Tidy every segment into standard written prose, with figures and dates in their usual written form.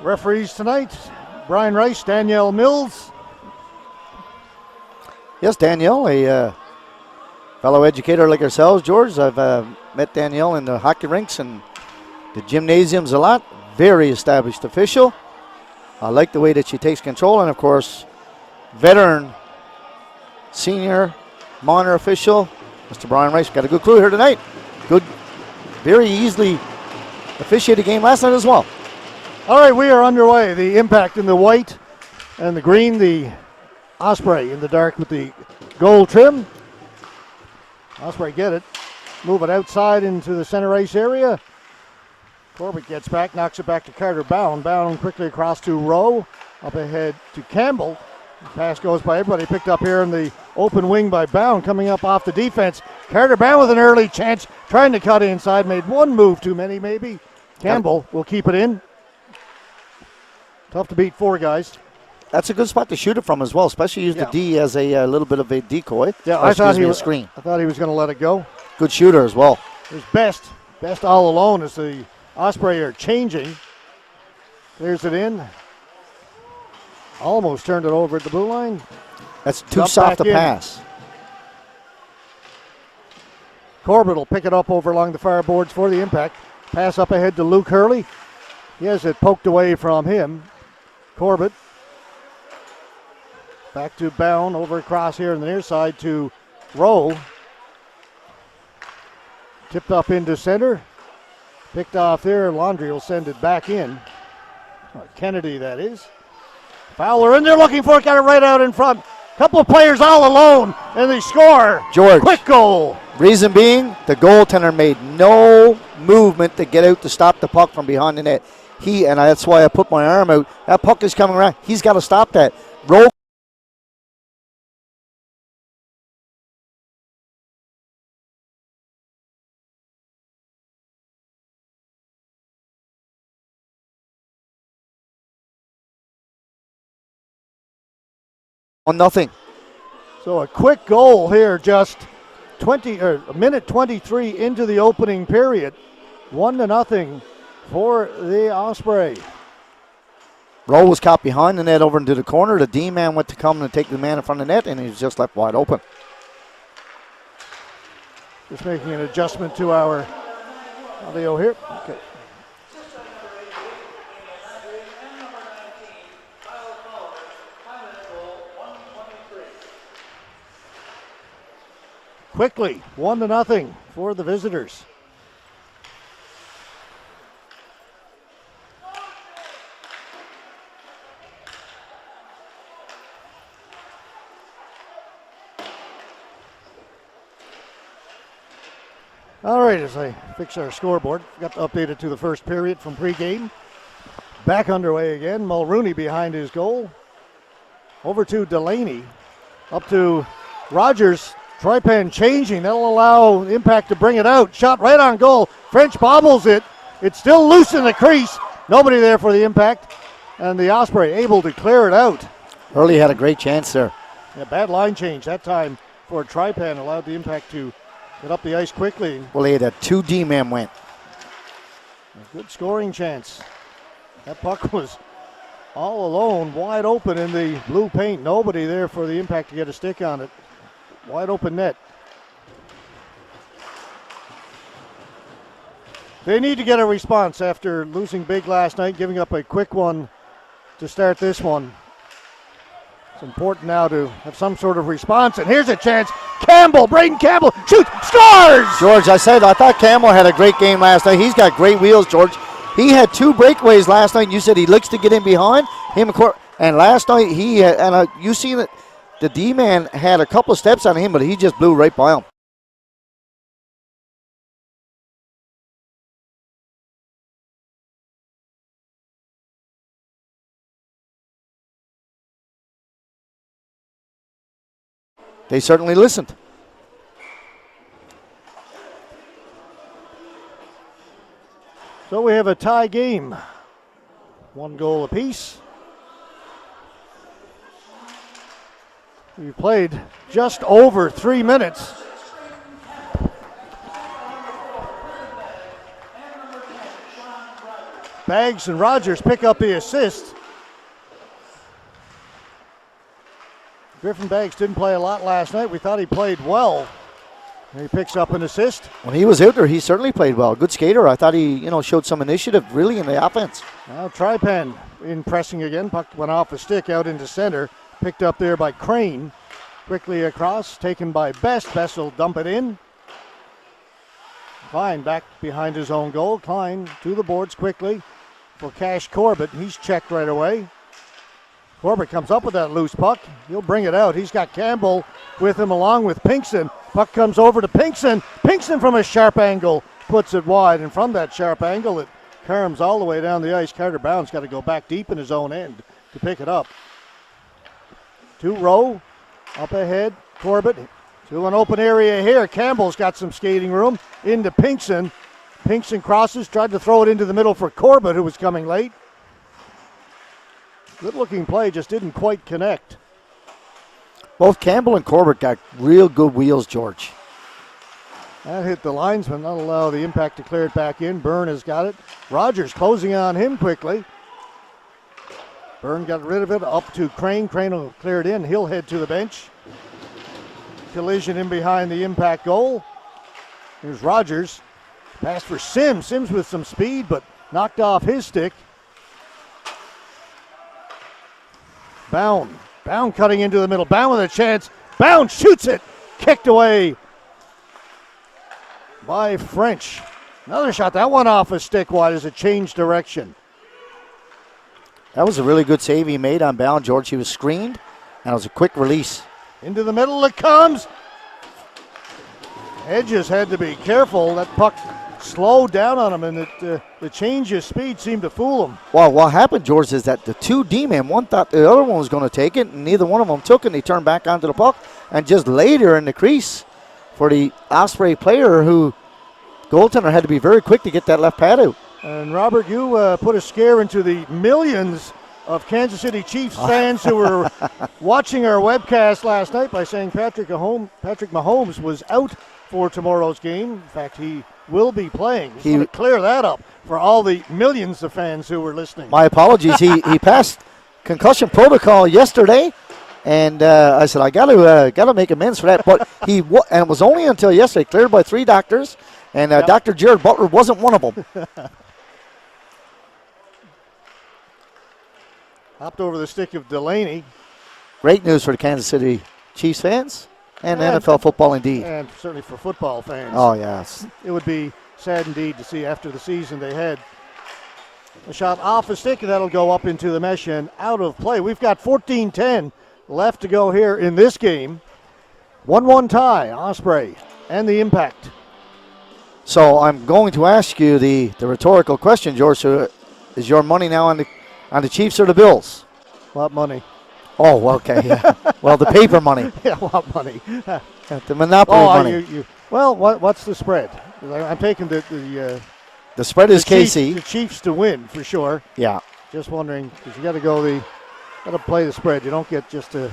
Referees tonight, Brian Rice, Danielle Mills. Yes, Danielle, a fellow educator like ourselves, George. I've met Danielle in the hockey rinks and the gymnasiums a lot. Very established official. I like the way that she takes control. And, of course, veteran, senior, minor official, Mr. Brian Rice. Got a good crew here tonight. Good, very easily officiated game last night as well. All right, we are underway. The Impact in the white and the green, the Osprey in the dark with the gold trim. Osprey get it. Move it outside into the center ice area. Corbett gets back, knocks it back to Carter Bound. Bound quickly across to Rowe. Up ahead to Campbell. The pass goes by everybody. Picked up here in the open wing by Bound. Coming up off the defense. Carter Bound with an early chance. Trying to cut inside. Made one move too many maybe. Campbell will keep it in. Tough to beat four guys. That's a good spot to shoot it from as well, especially use the D as a little bit of a decoy. Yeah, I thought he was a screen. I thought he was going to let it go. Good shooter as well. His best all alone as the Osprey are changing. There's it in. Almost turned it over at the blue line. That's too soft a pass. Corbett will pick it up over along the far boards for the Impact. Pass up ahead to Luke Hurley. He has it poked away from him. Corbett. Back to Bound, over across here on the near side to Rowe. Tipped up into center. Picked off there. Laundry will send it back in. Kennedy, that is. Fowler in there looking for it. Got it right out in front. Couple of players all alone, and they score. George. Quick goal. Reason being, the goaltender made no movement to get out to stop the puck from behind the net. And that's why I put my arm out. That puck is coming around. He's got to stop that. Roll. On nothing. So a quick goal here, just a minute 23 into the opening period. 1-0 for the Osprey. Rowe was caught behind the net over into the corner. The D-man went to come and take the man in front of the net, and he was just left wide open. Just making an adjustment to our audio here. Okay. Quickly, 1-0 for the visitors. All right, as I fix our scoreboard, got to update it to the first period from pregame. Back underway again. Mulrooney behind his goal. Over to Delaney. Up to Rogers. Tripan changing. That'll allow Impact to bring it out. Shot right on goal. French bobbles it. It's still loose in the crease. Nobody there for the Impact. And the Osprey able to clear it out. Hurley had a great chance there. Yeah, bad line change that time for Tripan. Allowed the Impact to get up the ice quickly. Well, he had a 2 D-man went. A good scoring chance. That puck was all alone, wide open in the blue paint. Nobody there for the Impact to get a stick on it. Wide open net. They need to get a response after losing big last night, giving up a quick one to start this one. It's important now to have some sort of response, and here's a chance. Campbell, Braden Campbell, shoots, scores! George, I thought Campbell had a great game last night. He's got great wheels, George. He had 2 breakaways last night. You said he looks to get in behind him, and last night he had, you see that the D-man had a couple of steps on him, but he just blew right by him. They certainly listened. So we have a tie game. 1 goal apiece. We played just over 3 minutes. Baggs and Rogers pick up the assist. Griffin Baggs didn't play a lot last night. We thought he played well. And he picks up an assist. When he was out there, he certainly played well. Good skater. I thought he, showed some initiative really in the offense. Now Tripan in pressing again. Puck went off a stick out into center. Picked up there by Crane. Quickly across, taken by Best. Best will dump it in. Klein back behind his own goal. Klein to the boards quickly for Cash Corbett. He's checked right away. Corbett comes up with that loose puck. He'll bring it out. He's got Campbell with him along with Pinkson. Puck comes over to Pinkson. Pinkson from a sharp angle puts it wide. And from that sharp angle, it caroms all the way down the ice. Carter Brown's got to go back deep in his own end to pick it up. 2 row up ahead. Corbett to an open area here. Campbell's got some skating room into Pinkson. Pinkson crosses, tried to throw it into the middle for Corbett, who was coming late. Good looking play, just didn't quite connect. Both Campbell and Corbett got real good wheels, George. That hit the linesman. That'll allow the Impact to clear it back in. Byrne has got it. Rogers closing on him quickly. Byrne got rid of it, up to Crane. Crane will clear it in. He'll head to the bench. Collision in behind the Impact goal. Here's Rogers. Pass for Sims. Sims with some speed, but knocked off his stick. Bound cutting into the middle. Bound with a chance. Bound shoots it. Kicked away by French. Another shot. That one off a stick wide as it changed direction. That was a really good save he made on Bound, George. He was screened, and it was a quick release. Into the middle it comes. Hedges had to be careful. That puck slowed down on him, and the change of speed seemed to fool him. Well, what happened, George, is that the 2 D-men, one thought the other one was going to take it, and neither one of them took it, and he turned back onto the puck, and just later in the crease for the Osprey player who goaltender had to be very quick to get that left pad out. And Robert, you put a scare into the millions of Kansas City Chiefs fans who were watching our webcast last night by saying Patrick Mahomes was out for tomorrow's game. In fact, he will be playing. He's going to clear that up for all the millions of fans who were listening. My apologies. he passed concussion protocol yesterday, and I said I got to make amends for that. But and it was only until yesterday, cleared by 3 doctors, and Dr. Jared Butler wasn't one of them. Hopped over the stick of Delaney. Great news for the Kansas City Chiefs fans and NFL football indeed. And certainly for football fans. Oh, yes. It would be sad indeed to see after the season they had a shot off a stick, and that'll go up into the mesh and out of play. We've got 14-10 left to go here in this game. 1-1 tie, Osprey and the Impact. So I'm going to ask you the rhetorical question, George. So is your money now on the Chiefs or the Bills? What money? Oh, okay. Yeah. Well, the paper money. Yeah, what money? The Monopoly money. Well, what's the spread? I'm taking the spread is KC. The Chiefs to win for sure. Yeah. Just wondering, because you got to play the spread. You don't get just to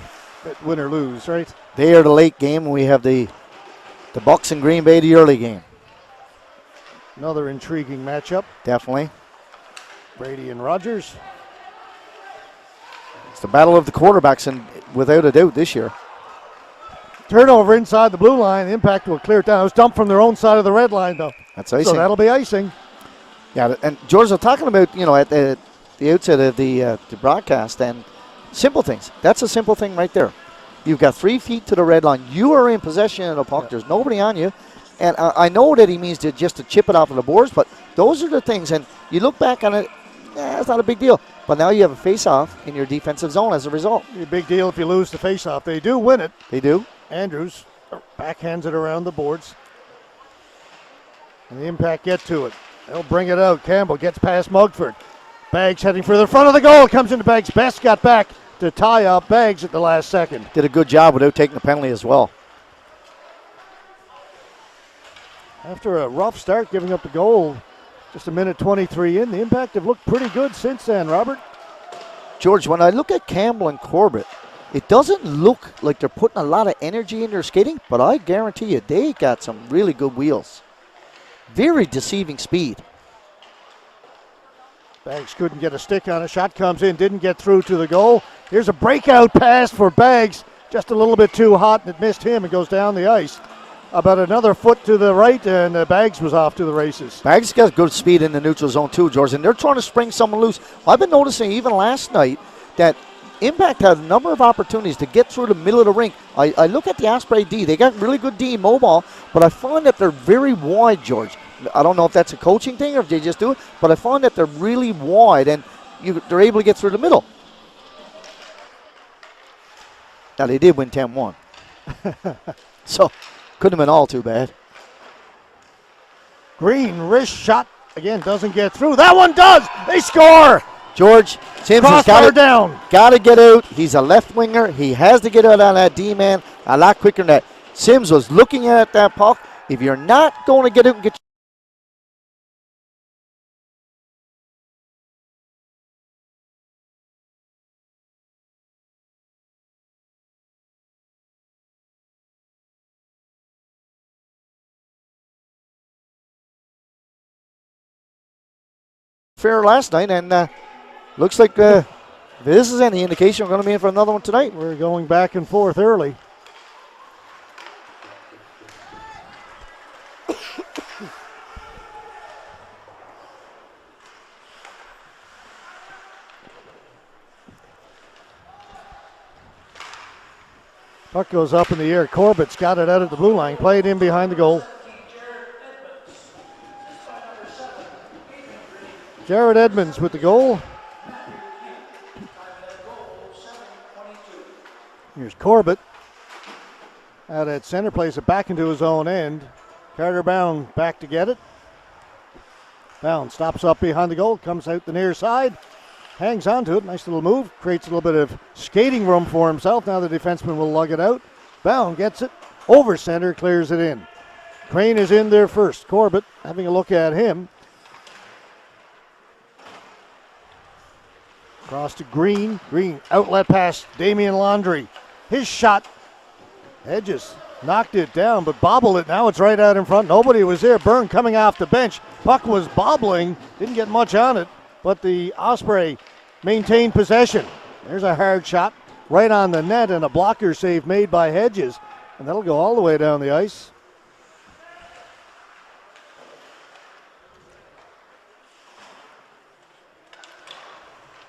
win or lose, right? They are the late game, and we have the Bucs and Green Bay the early game. Another intriguing matchup. Definitely. Brady and Rogers. It's the battle of the quarterbacks, and without a doubt this year. Turnover inside the blue line. The Impact will clear it down. It was dumped from their own side of the red line, though. That's icing. So that'll be icing. Yeah, and George, I'm talking about, at the outset of the broadcast, and simple things. That's a simple thing right there. You've got 3 feet to the red line. You are in possession of the puck. Yeah. There's nobody on you. And I know that he means to chip it off of the boards, but those are the things. And you look back on it, it's not a big deal. But now you have a face-off in your defensive zone as a result. A big deal if you lose the face-off. They do win it. They do. Andrews backhands it around the boards. And the Impact get to it. They'll bring it out. Campbell gets past Mugford. Baggs heading for the front of the goal. Comes into Baggs. Best got back to tie up Baggs at the last second. Did a good job without taking the penalty as well. After a rough start, giving up the goal just a minute 23 in, the Impact have looked pretty good since then, Robert. George, when I look at Campbell and Corbett, it doesn't look like they're putting a lot of energy in their skating, but I guarantee you they got some really good wheels. Very deceiving speed. Baggs couldn't get a stick on it. Shot comes in, didn't get through to the goal. Here's a breakout pass for Baggs. Just a little bit too hot, and it missed him. It goes down the ice. About another foot to the right, and Baggs was off to the races. Baggs got good speed in the neutral zone too, George, and they're trying to spring someone loose. I've been noticing even last night that Impact had a number of opportunities to get through the middle of the rink. I look at the Osprey D. They got really good D mobile, but I find that they're very wide, George. I don't know if that's a coaching thing or if they just do it, but I find that they're really wide, and they're able to get through the middle. Now, they did win 10-1. So, couldn't have been all too bad. Green wrist shot again, doesn't get through. That one does. They score. George Sims has got to get out. He's a left winger. He has to get out on that D man a lot quicker than that. Sims was looking at that puck. If you're not going to get out and get fair last night, and looks like if this is any indication, we're going to be in for another one tonight. We're going back and forth early. Puck goes up in the air. Corbett's got it out at the blue line. Played in behind the goal. Jared Edmonds with the goal. Here's Corbett. Out at center, plays it back into his own end. Carter Bound back to get it. Bound stops up behind the goal, comes out the near side, hangs on to it. Nice little move, creates a little bit of skating room for himself. Now the defenseman will lug it out. Bound gets it over center, clears it in. Crane is in there first. Corbett having a look at him. Cross to Green. Green outlet pass. Damian Laundrie. His shot. Hedges knocked it down, but bobbled it. Now it's right out in front. Nobody was there. Byrne coming off the bench. Puck was bobbling. Didn't get much on it, but the Osprey maintained possession. There's a hard shot right on the net and a blocker save made by Hedges. And that'll go all the way down the ice.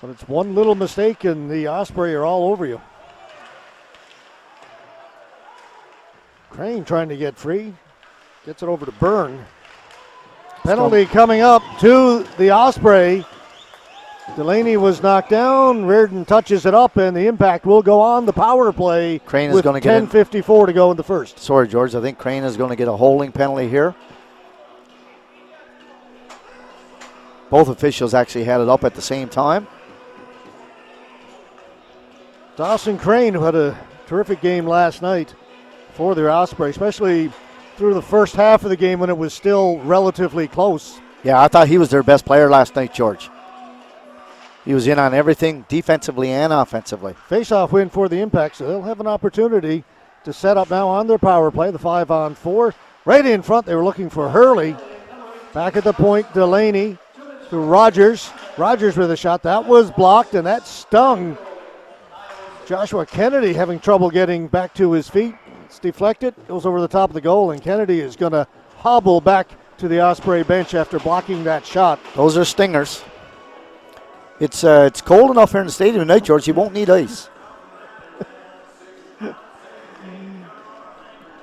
But it's one little mistake and the Osprey are all over you. Crane trying to get free. Gets it over to Byrne. Penalty coming up to the Osprey. Delaney was knocked down. Reardon touches it up, and the Impact will go on the power play. Crane is going to get 10:54 to go in the first. Sorry, George. I think Crane is going to get a holding penalty here. Both officials actually had it up at the same time. Dawson Crane, who had a terrific game last night for the Osprey, especially through the first half of the game when it was still relatively close. Yeah, I thought he was their best player last night, George. He was in on everything, defensively and offensively. Face-off win for the Impact, so they'll have an opportunity to set up now on their power play, the 5-on-4. Right in front, they were looking for Hurley. Back at the point, Delaney to Rogers. Rogers with a shot. That was blocked, and that stung Joshua Kennedy, having trouble getting back to his feet. It's deflected, goes over the top of the goal, and Kennedy is going to hobble back to the Osprey bench after blocking that shot. Those are stingers. It's cold enough here in the stadium tonight, George. You won't need ice.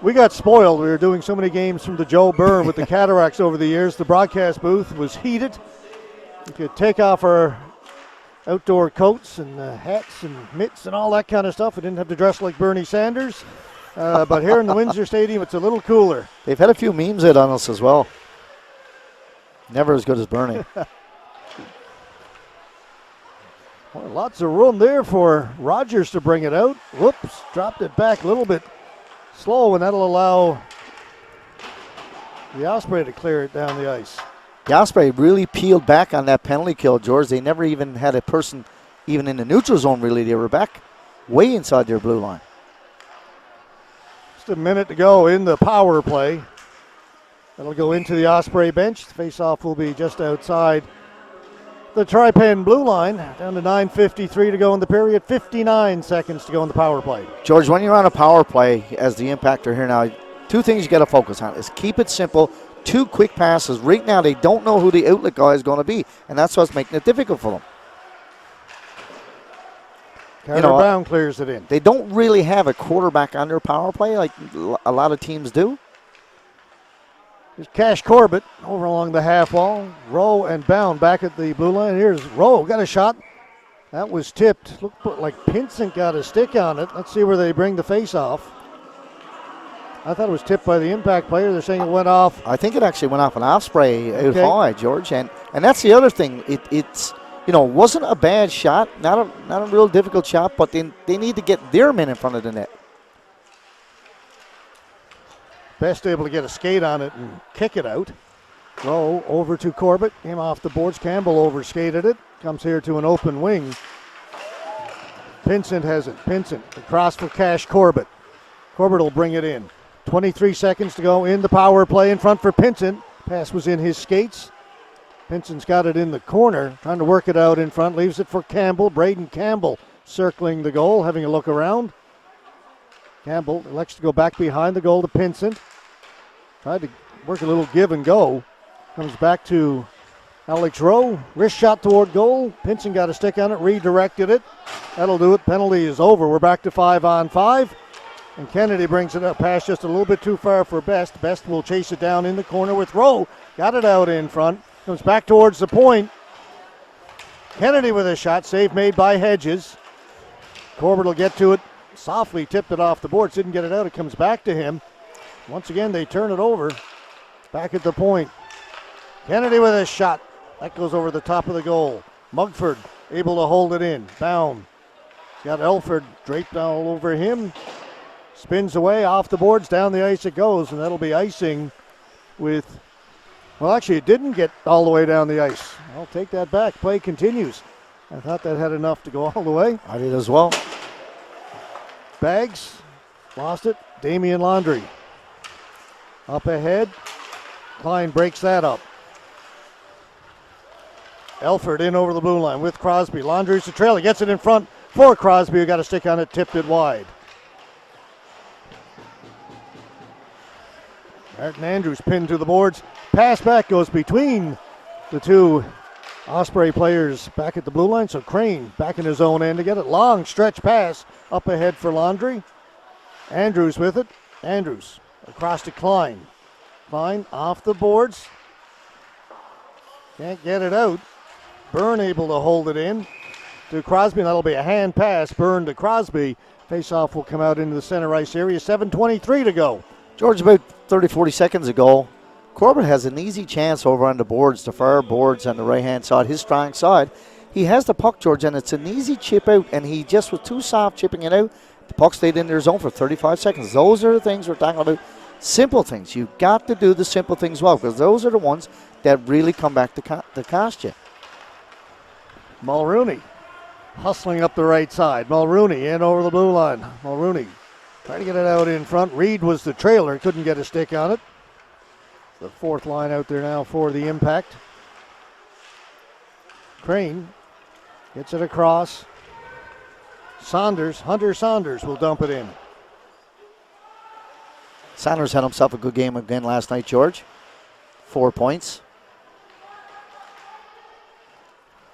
We got spoiled. We were doing so many games from the Joe Byrne with the Cataracts over the years. The broadcast booth was heated. We could take off our outdoor coats and hats and mitts and all that kind of stuff. We didn't have to dress like Bernie Sanders. But here in the Windsor Stadium, it's a little cooler. They've had a few memes out on us as well. Never as good as Bernie. Well, lots of room there for Rogers to bring it out. Whoops, dropped it back a little bit slow, and that'll allow the Osprey to clear it down the ice. The Osprey really peeled back on that penalty kill, George. They never even had a person even in the neutral zone, really. They were back way inside their blue line. Just a minute to go in the power play. That'll go into the Osprey bench. The face-off will be just outside the Tri-Pen blue line. Down to 9:53 to go in the period. 59 seconds to go in the power play. George, when you're on a power play as the impactor here now, two things you got to focus on is keep it simple. 2 quick passes. Right now, they don't know who the outlet guy is going to be, and that's what's making it difficult for them. Carter Brown clears it in. They don't really have a quarterback on their power play like a lot of teams do. Here's Cash Corbett over along the half wall. Rowe and Bound back at the blue line. Here's Rowe, got a shot. That was tipped. Looked like Pinsent got a stick on it. Let's see where they bring the face off. I thought it was tipped by the impact player. They're saying it went off. I think it actually went off an Osprey out high, George. And that's the other thing. It's wasn't a bad shot, not a real difficult shot, but they need to get their men in front of the net. Best able to get a skate on it and kick it out. Rowe over to Corbett. Came off the boards. Campbell over-skated it. Comes here to an open wing. Pinsent has it. Pinsent across for Cash Corbett. Corbett will bring it in. 23 seconds to go in the power play in front for Pinsent. Pass was in his skates. Pinsent's got it in the corner, trying to work it out in front. Leaves it for Campbell. Braden Campbell circling the goal, having a look around. Campbell elects to go back behind the goal to Pinsent. Tried to work a little give and go. Comes back to Alex Rowe. Wrist shot toward goal. Pinsent got a stick on it, redirected it. That'll do it. Penalty is over. We're back to 5-on-5. And Kennedy brings it up past just a little bit too far for Best. Best will chase it down in the corner with Rowe. Got it out in front. Comes back towards the point. Kennedy with a shot. Save made by Hedges. Corbett will get to it. Softly tipped it off the boards. Didn't get it out. It comes back to him. Once again, they turn it over. Back at the point. Kennedy with a shot. That goes over the top of the goal. Mugford able to hold it in. Bound. Got Elford draped all over him. Spins away off the boards. Down the ice it goes. And that'll be icing with... Well, actually, it didn't get all the way down the ice. I'll take that back. Play continues. I thought that had enough to go all the way. I did as well. Bags. Lost it. Damian Laundrie. Up ahead. Klein breaks that up. Elford in over the blue line with Crosby. Laundrie's the trail. He gets it in front for Crosby, who got a stick on it, tipped it wide. Martin Andrews pinned to the boards. Pass back goes between the two Osprey players back at the blue line. So Crane back in his own end to get it. Long stretch pass up ahead for Laundrie. Andrews with it. Andrews across to Klein. Klein off the boards. Can't get it out. Byrne able to hold it in to Crosby. That'll be a hand pass. Byrne to Crosby. Faceoff will come out into the center ice area. 7:23 to go. George, about 30, 40 seconds ago, Corbett has an easy chance over on the boards, the far boards on the right-hand side, his strong side. He has the puck, George, and it's an easy chip out, and he just was too soft chipping it out. The puck stayed in their zone for 35 seconds. Those are the things we're talking about. Simple things. You've got to do the simple things well, because those are the ones that really come back to cost you. Mulrooney hustling up the right side. Mulrooney in over the blue line. Mulrooney trying to get it out in front. Reed was the trailer. Couldn't get a stick on it. The fourth line out there now for the Impact. Crane gets it across. Hunter Saunders will dump it in. Saunders had himself a good game again last night, George. 4 points.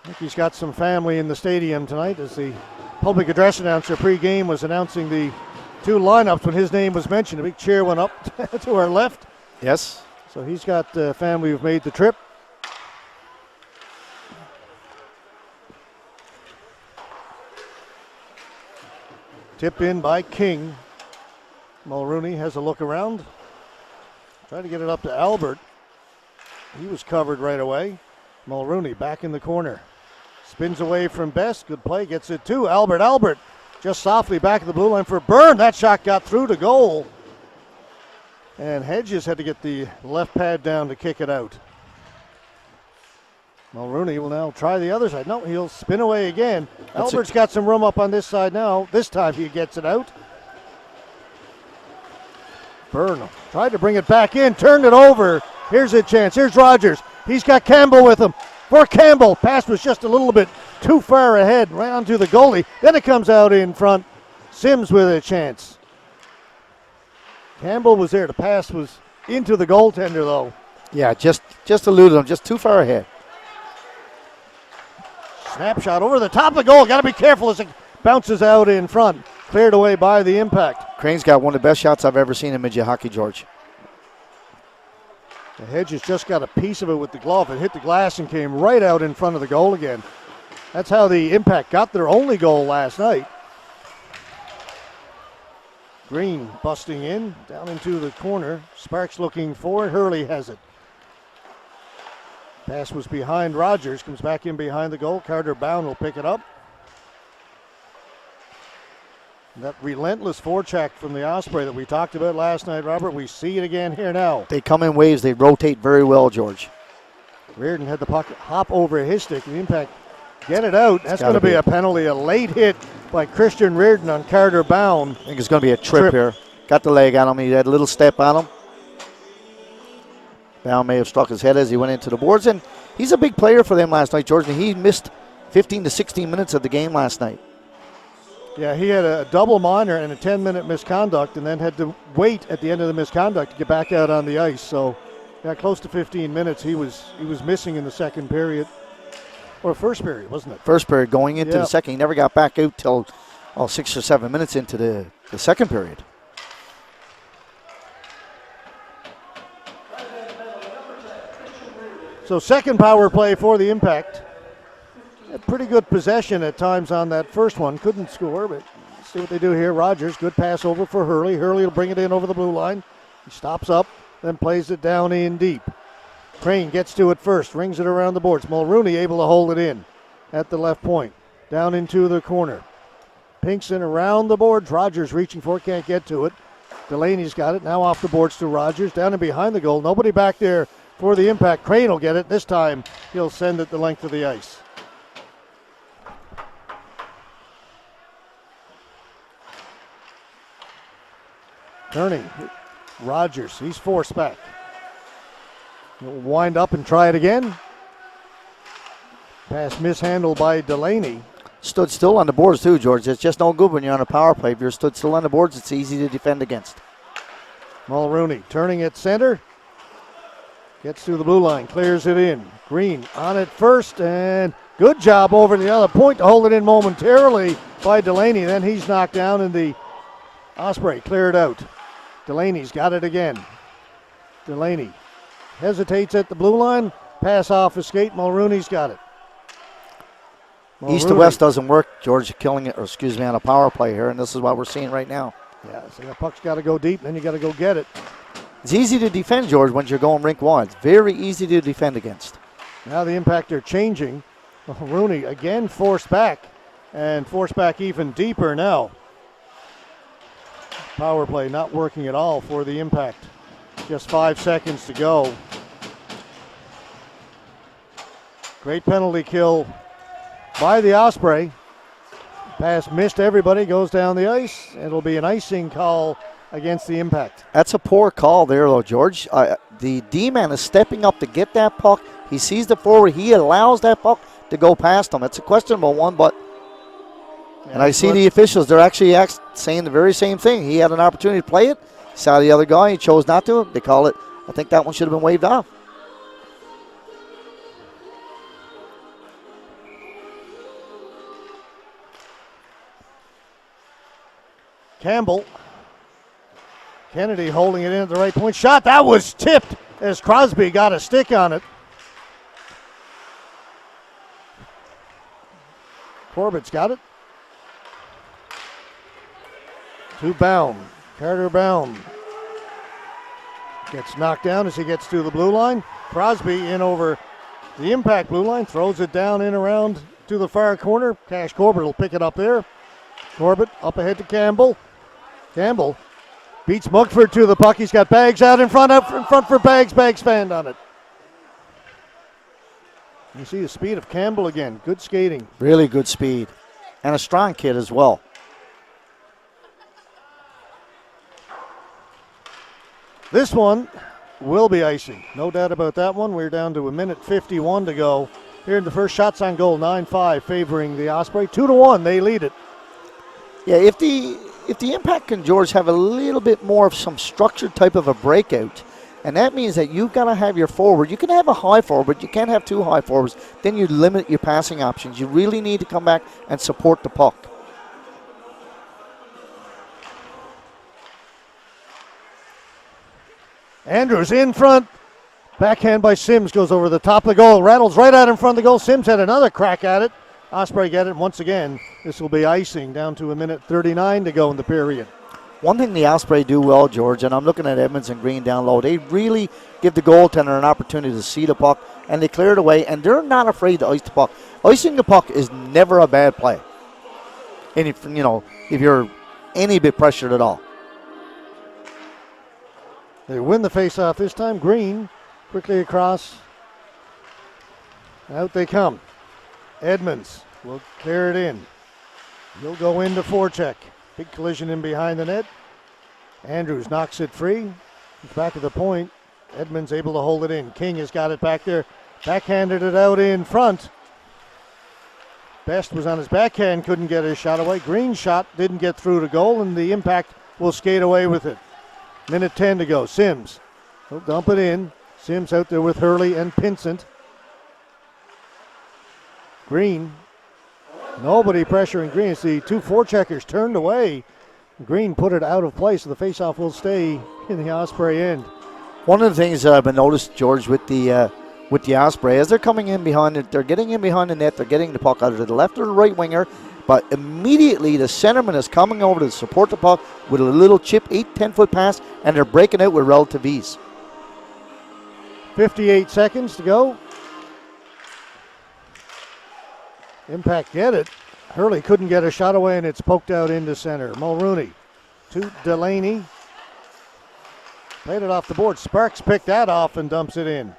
I think he's got some family in the stadium tonight as the public address announcer pre-game was announcing the two lineups when his name was mentioned. A big cheer went up to our left. Yes. So he's got family who've made the trip. Tip in by King. Mulrooney has a look around. Trying to get it up to Albert. He was covered right away. Mulrooney back in the corner. Spins away from Best. Good play. Gets it to Albert. Albert just softly back of the blue line for Byrne. That shot got through to goal. And Hedges had to get the left pad down to kick it out. Mulrooney will now try the other side. No, he'll spin away again. Albert's got some room up on this side now. This time he gets it out. Byrne tried to bring it back in, turned it over. Here's a chance. Here's Rogers. He's got Campbell with him. for Campbell. Pass was just a little bit too far ahead, right onto the goalie. Then it comes out in front. Sims with a chance. Campbell was there. The pass was into the goaltender, though. Yeah, just eluded him, just too far ahead. Snapshot over the top of the goal. Got to be careful as it bounces out in front. Cleared away by the Impact. Crane's got one of the best shots I've ever seen in midget hockey, George. The Hedges just got a piece of it with the glove. It hit the glass and came right out in front of the goal again. That's how the Impact got their only goal last night. Green busting in, down into the corner. Sparks looking for it. Hurley has it. Pass was behind Rogers. Comes back in behind the goal. Carter Bound will pick it up. That relentless forecheck from the Osprey that we talked about last night, Robert, we see it again here now. They come in waves. They rotate very well, George. Reardon had the puck hop over his stick. The Impact get it out. That's going to be a penalty. A late hit by Christian Reardon on Carter Bound. I think it's going to be a trip here. Got the leg on him. He had a little step on him. Bound may have struck his head as he went into the boards. And he's a big player for them last night, George. And he missed 15 to 16 minutes of the game last night. Yeah, he had a double minor and a 10-minute misconduct and then had to wait at the end of the misconduct to get back out on the ice. So, yeah, close to 15 minutes he was missing in the second period. Or first period, wasn't it? First period going into the second. He never got back out till 6 or 7 minutes into the second period. So second power play for the Impact. Had pretty good possession at times on that first one. Couldn't score, but see what they do here. Rogers, good pass over for Hurley. Hurley will bring it in over the blue line. He stops up, then plays it down in deep. Crane gets to it first, rings it around the boards. Mulrooney able to hold it in at the left point. Down into the corner. Pinkson around the boards. Rogers reaching for it, can't get to it. Delaney's got it, now off the boards to Rogers. Down and behind the goal. Nobody back there for the Impact. Crane will get it. This time he'll send it the length of the ice. Turning. Rogers, he's forced back. He'll wind up and try it again. Pass mishandled by Delaney. Stood still on the boards too, George. It's just no good when you're on a power play. If you're stood still on the boards, it's easy to defend against. Mulrooney turning at center. Gets to the blue line, clears it in. Green on it first, and good job over the other point to hold it in momentarily by Delaney. Then he's knocked down and the Osprey cleared out. Delaney's got it again. Delaney hesitates at the blue line. Pass off his skate. Mulrooney's got it. East to west doesn't work, George, killing it, on a power play here, and this is what we're seeing right now. Yeah, so the puck's got to go deep, then you got to go get it. It's easy to defend, George, when you're going rink wide. It's very easy to defend against. Now the Impact are changing. Mulrooney again forced back, and forced back even deeper now. Power play not working at all for the Impact. Just 5 seconds to go. Great penalty kill by the Osprey. Pass missed everybody, goes down the ice. It'll be an icing call against the Impact. That's a poor call there, though, George. The D-man is stepping up to get that puck. He sees the forward. He allows that puck to go past him. It's a questionable one, but and I see the officials, they're actually saying the very same thing. He had an opportunity to play it. Saw the other guy. He chose not to. They call it, I think that one should have been waved off. Campbell. Kennedy holding it in at the right point. Shot, that was tipped as Crosby got a stick on it. Corbett's got it. To Bound. Carter Bound. Gets knocked down as he gets to the blue line. Crosby in over the Impact blue line. Throws it down in around to the far corner. Cash Corbett will pick it up there. Corbett up ahead to Campbell. Campbell beats Mugford to the puck. He's got Bags out in front for Bags. Bags fanned on it. You see the speed of Campbell again. Good skating. Really good speed. And a strong kid as well. This one will be icing. No doubt about that one. We're down to 1:51 to go here in the first. Shots on goal, 9-5 favoring the Osprey. 2-1, they lead it. Yeah, if the Impact can, George, have a little bit more of some structured type of a breakout, and that means that you've got to have your forward. You can have a high forward, but you can't have two high forwards. Then you limit your passing options. You really need to come back and support the puck. Andrews in front. Backhand by Sims goes over the top of the goal. Rattles right out in front of the goal. Sims had another crack at it. Osprey get it once again. This will be icing down to 1:39 to go in the period. One thing the Osprey do well, George, and I'm looking at Edmonds and Green down low, they really give the goaltender an opportunity to see the puck, and they clear it away, and they're not afraid to ice the puck. Icing the puck is never a bad play. And if you're any bit pressured at all. They win the faceoff this time. Green quickly across. Out they come. Edmonds will clear it in. He'll go into forecheck. Big collision in behind the net. Andrews knocks it free. He's back at the point. Edmonds able to hold it in. King has got it back there. Backhanded it out in front. Best was on his backhand, couldn't get his shot away. Green's shot didn't get through to goal, and the Impact will skate away with it. 1:10 to go. Sims. He'll dump it in. Sims out there with Hurley and Pinsent. Green. Nobody pressuring Green. It's the two forecheckers turned away. Green put it out of play, so the faceoff will stay in the Osprey end. One of the things that I've been noticed, George, with the Osprey, as they're coming in behind it, they're getting in behind the net, they're getting the puck either to the left or the right winger, but immediately the centerman is coming over to support the puck with a little chip, 8-10 foot pass, and they're breaking out with relative ease. 58 seconds to go. Impact get it. Hurley couldn't get a shot away, and it's poked out into center. Mulrooney to Delaney. Played it off the board. Sparks picked that off and dumps it in.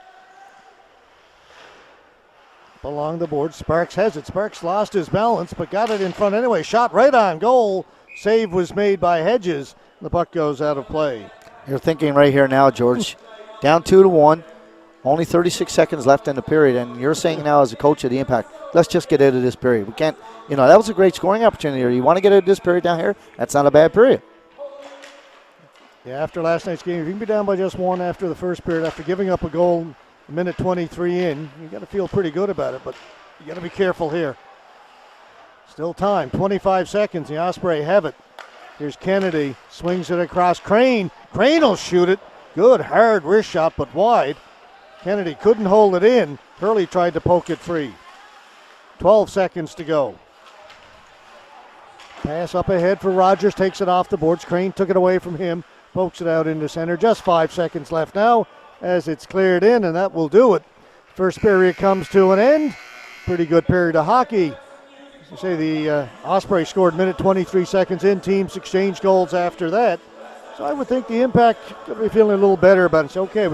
Along the board. Sparks has it. Sparks lost his balance, but got it in front anyway. Shot right on goal. Save was made by Hedges. The puck goes out of play. You're thinking right here now, George. Down 2-1. Only 36 seconds left in the period, and you're saying now as a coach of the Impact, let's just get out of this period. We can't, that was a great scoring opportunity. You want to get out of this period down here? That's not a bad period. Yeah, after last night's game, if you can be down by just one after the first period, after giving up a goal, 1:23 in, you got to feel pretty good about it, but you got to be careful here. Still time, 25 seconds. The Osprey have it. Here's Kennedy, swings it across. Crane will shoot it. Good, hard wrist shot, but wide. Kennedy couldn't hold it in. Hurley tried to poke it free. 12 seconds to go. Pass up ahead for Rogers, takes it off the boards. Crane took it away from him, pokes it out into center. Just 5 seconds left now as it's cleared in, and that will do it. First period comes to an end. Pretty good period of hockey. As you say, the Osprey scored 1:23 seconds in. Teams exchanged goals after that. So I would think the Impact could be feeling a little better about it. It's okay,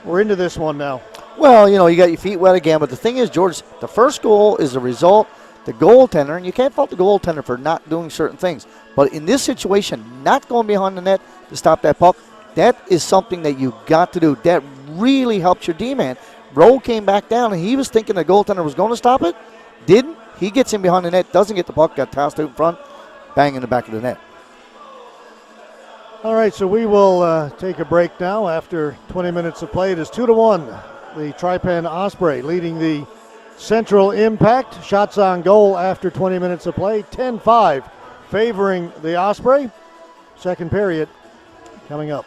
we're into this one now. Well, you got your feet wet again, but the thing is, George, the first goal is a result. The goaltender, and you can't fault the goaltender for not doing certain things, but in this situation, not going behind the net to stop that puck, that is something that you got to do. That really helps your D-man. Rowe came back down, and he was thinking the goaltender was going to stop it. Didn't. He gets in behind the net, doesn't get the puck, got tossed out in front, bang in the back of the net. All right, so we will take a break now after 20 minutes of play. It is 2-1. The Trypan Osprey leading the Central Impact. Shots on goal after 20 minutes of play. 10-5 favoring the Osprey. Second period coming up.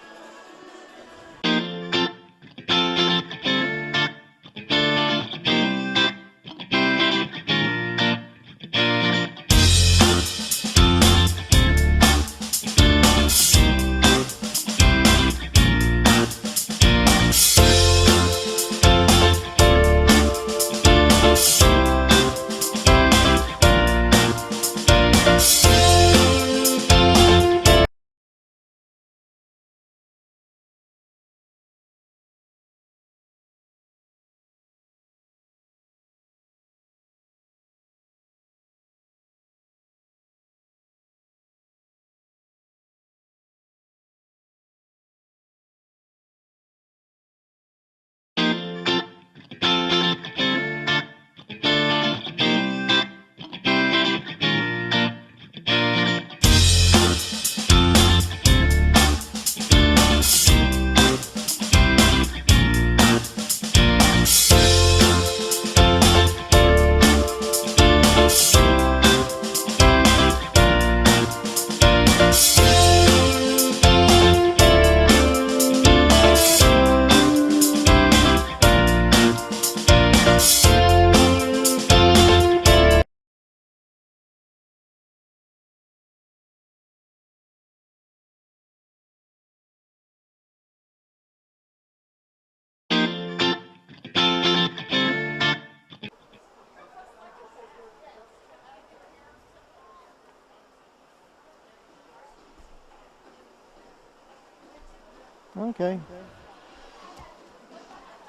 Okay.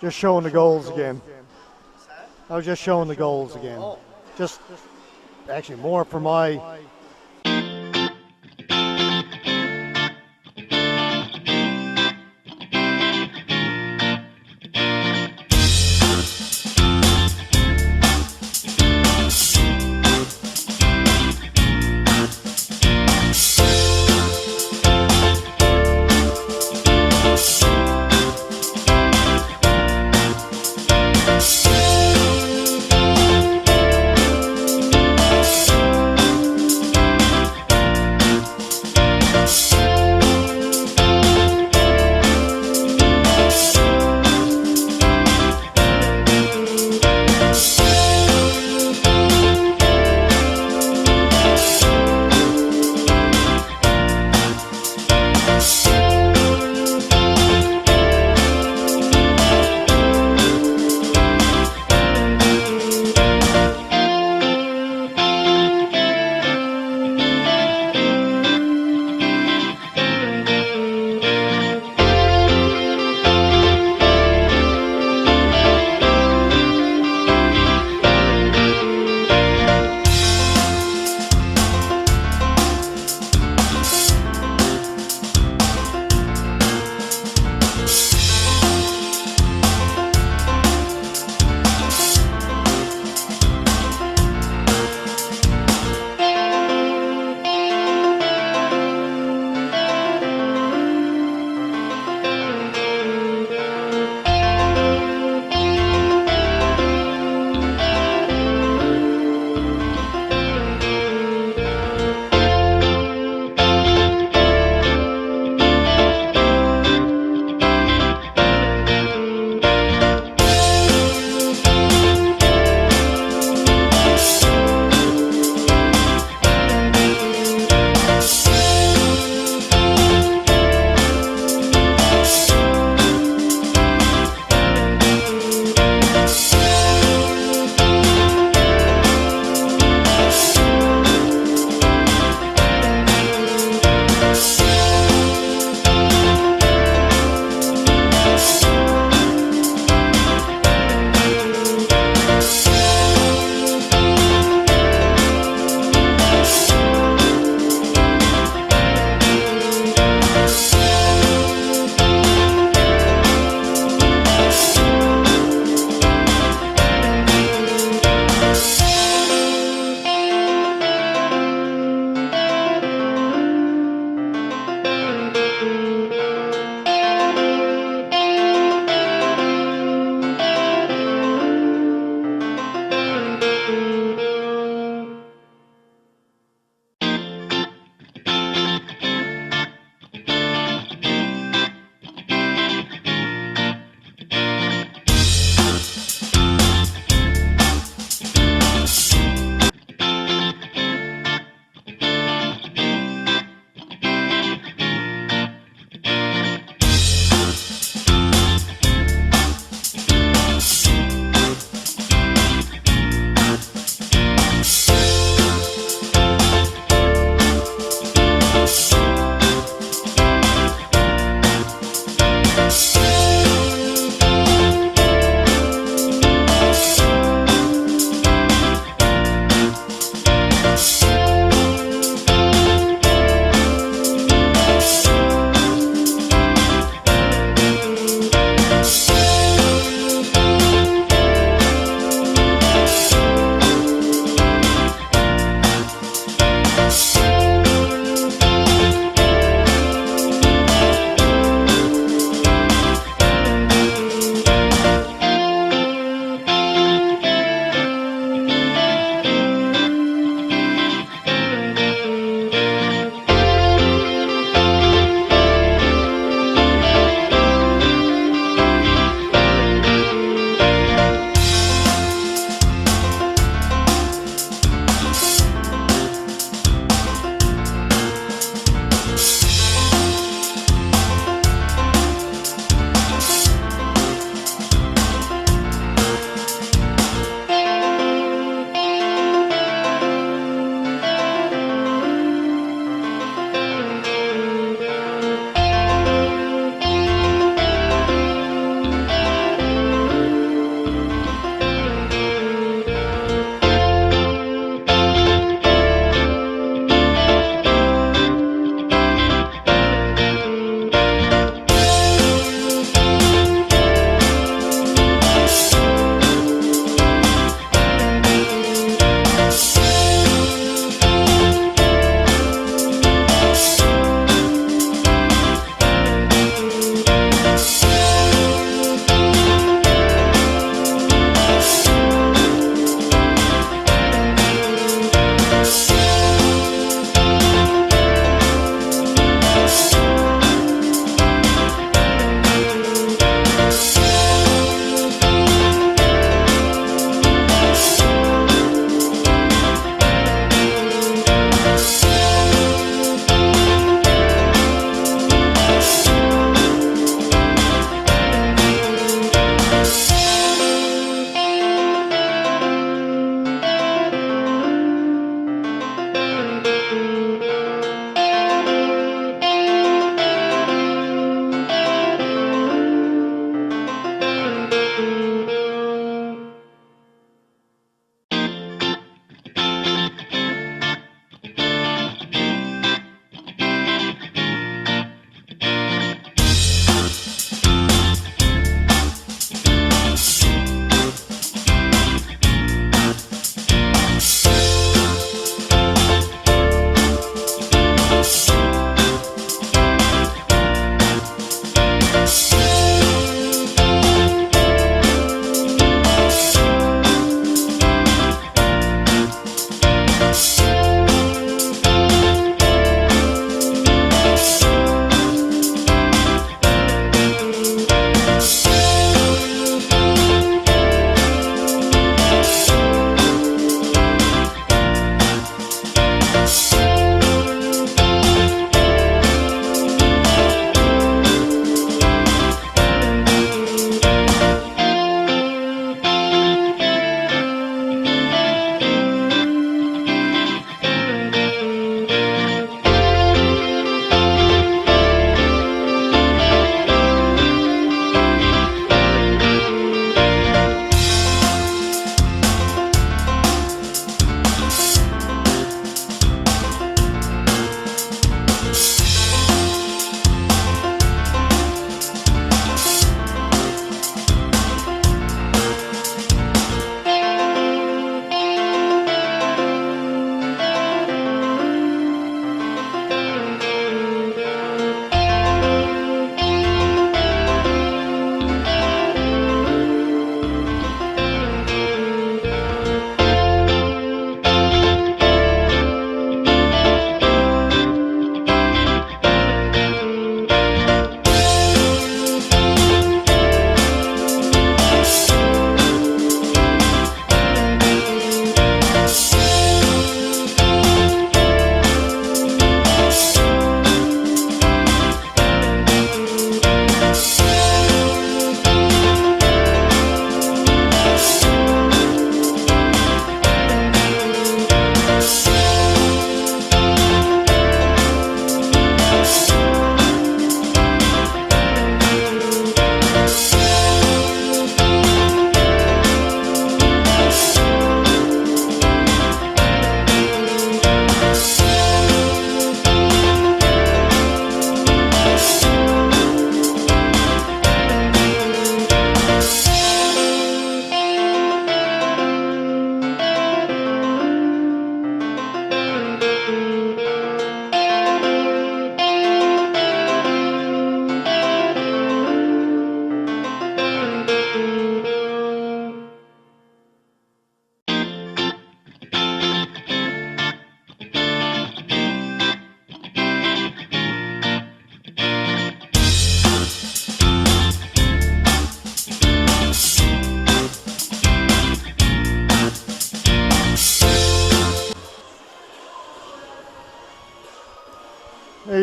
Just showing the goals again. I was just showing the goals again. Just actually more for my.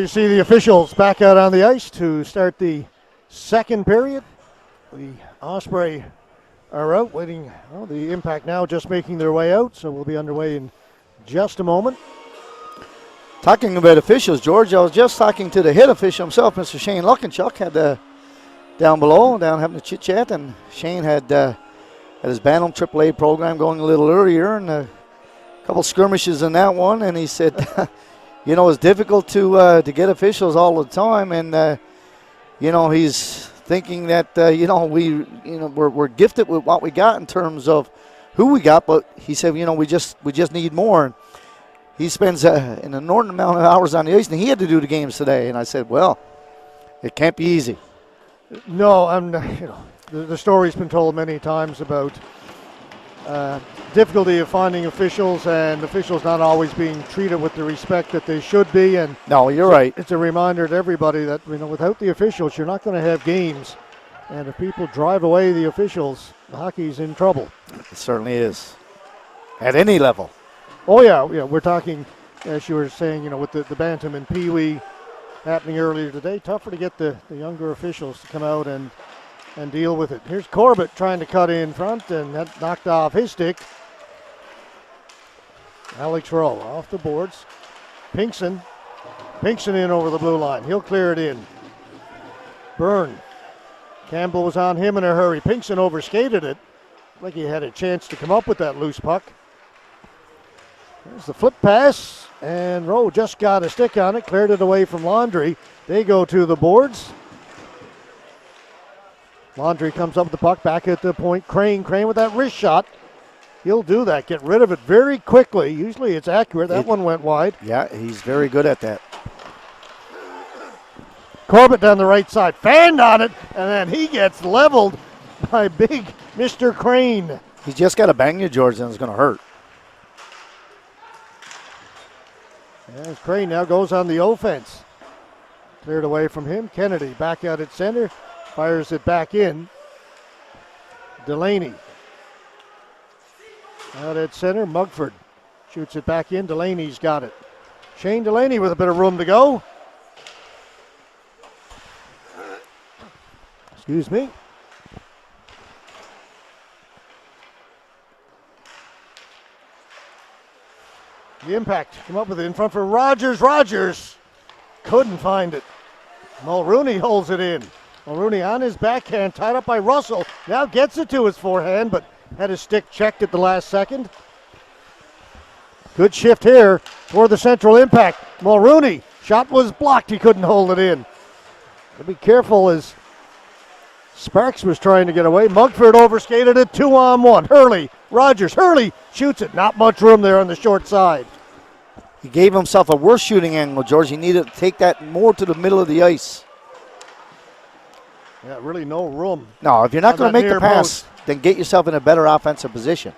you see the officials back out on the ice to start the second period. The Osprey are out waiting. Well, the Impact now just making their way out, so we'll be underway in just a moment. Talking about officials, George, I was just talking to the head official himself, Mr. Shane Luckenchuck, had down below, having a chit-chat, and Shane had his Bantam AAA program going a little earlier, and a couple skirmishes in that one, and he said, it's difficult to get officials all the time, and he's thinking that we're gifted with what we got in terms of who we got, but he said we just need more. And he spends an inordinate amount of hours on the ice, and he had to do the games today. And I said, well, it can't be easy. No, the story's been told many times about difficulty of finding officials and officials not always being treated with the respect that they should be. And no, you're right. It's a reminder to everybody that without the officials, you're not going to have games. And if people drive away the officials, hockey's in trouble. It certainly is. At any level. Oh yeah. We're talking, as you were saying, with the Bantam and Pee Wee happening earlier today. Tougher to get the younger officials to come out and deal with it. Here's Corbett trying to cut in front, and that knocked off his stick. Alex Rowe off the boards. Pinkson in over the blue line. He'll clear it in. Byrne. Campbell was on him in a hurry. Pinkson overskated it. Like he had a chance to come up with that loose puck. There's the flip pass, and Rowe just got a stick on it, cleared it away from Laundry. They go to the boards. Laundry comes up with the puck back at the point. Crane with that wrist shot. He'll do that, get rid of it very quickly. Usually it's accurate. That one went wide. Yeah, he's very good at that. Corbett down the right side, fanned on it, and then he gets leveled by big Mr. Crane. He's just got to bang you, George, and it's going to hurt. As Crane now goes on the offense. Cleared away from him. Kennedy back out at center. Fires it back in. Delaney. Out at center. Mugford shoots it back in. Delaney's got it. Shane Delaney with a bit of room to go. Excuse me. The Impact come up with it in front for Rogers. Rogers couldn't find it. Mulrooney holds it in. Mulrooney on his backhand, tied up by Russell. Now gets it to his forehand, but had his stick checked at the last second. Good shift here for the Central Impact. Mulrooney, shot was blocked. He couldn't hold it in. Be careful as Sparks was trying to get away. Mugford overskated it, 2-on-1. Hurley, Rogers. Hurley shoots it. Not much room there on the short side. He gave himself a worse shooting angle, George. He needed to take that more to the middle of the ice. Yeah, really no room. No, if you're not going to make the pass, post, then get yourself in a better offensive position.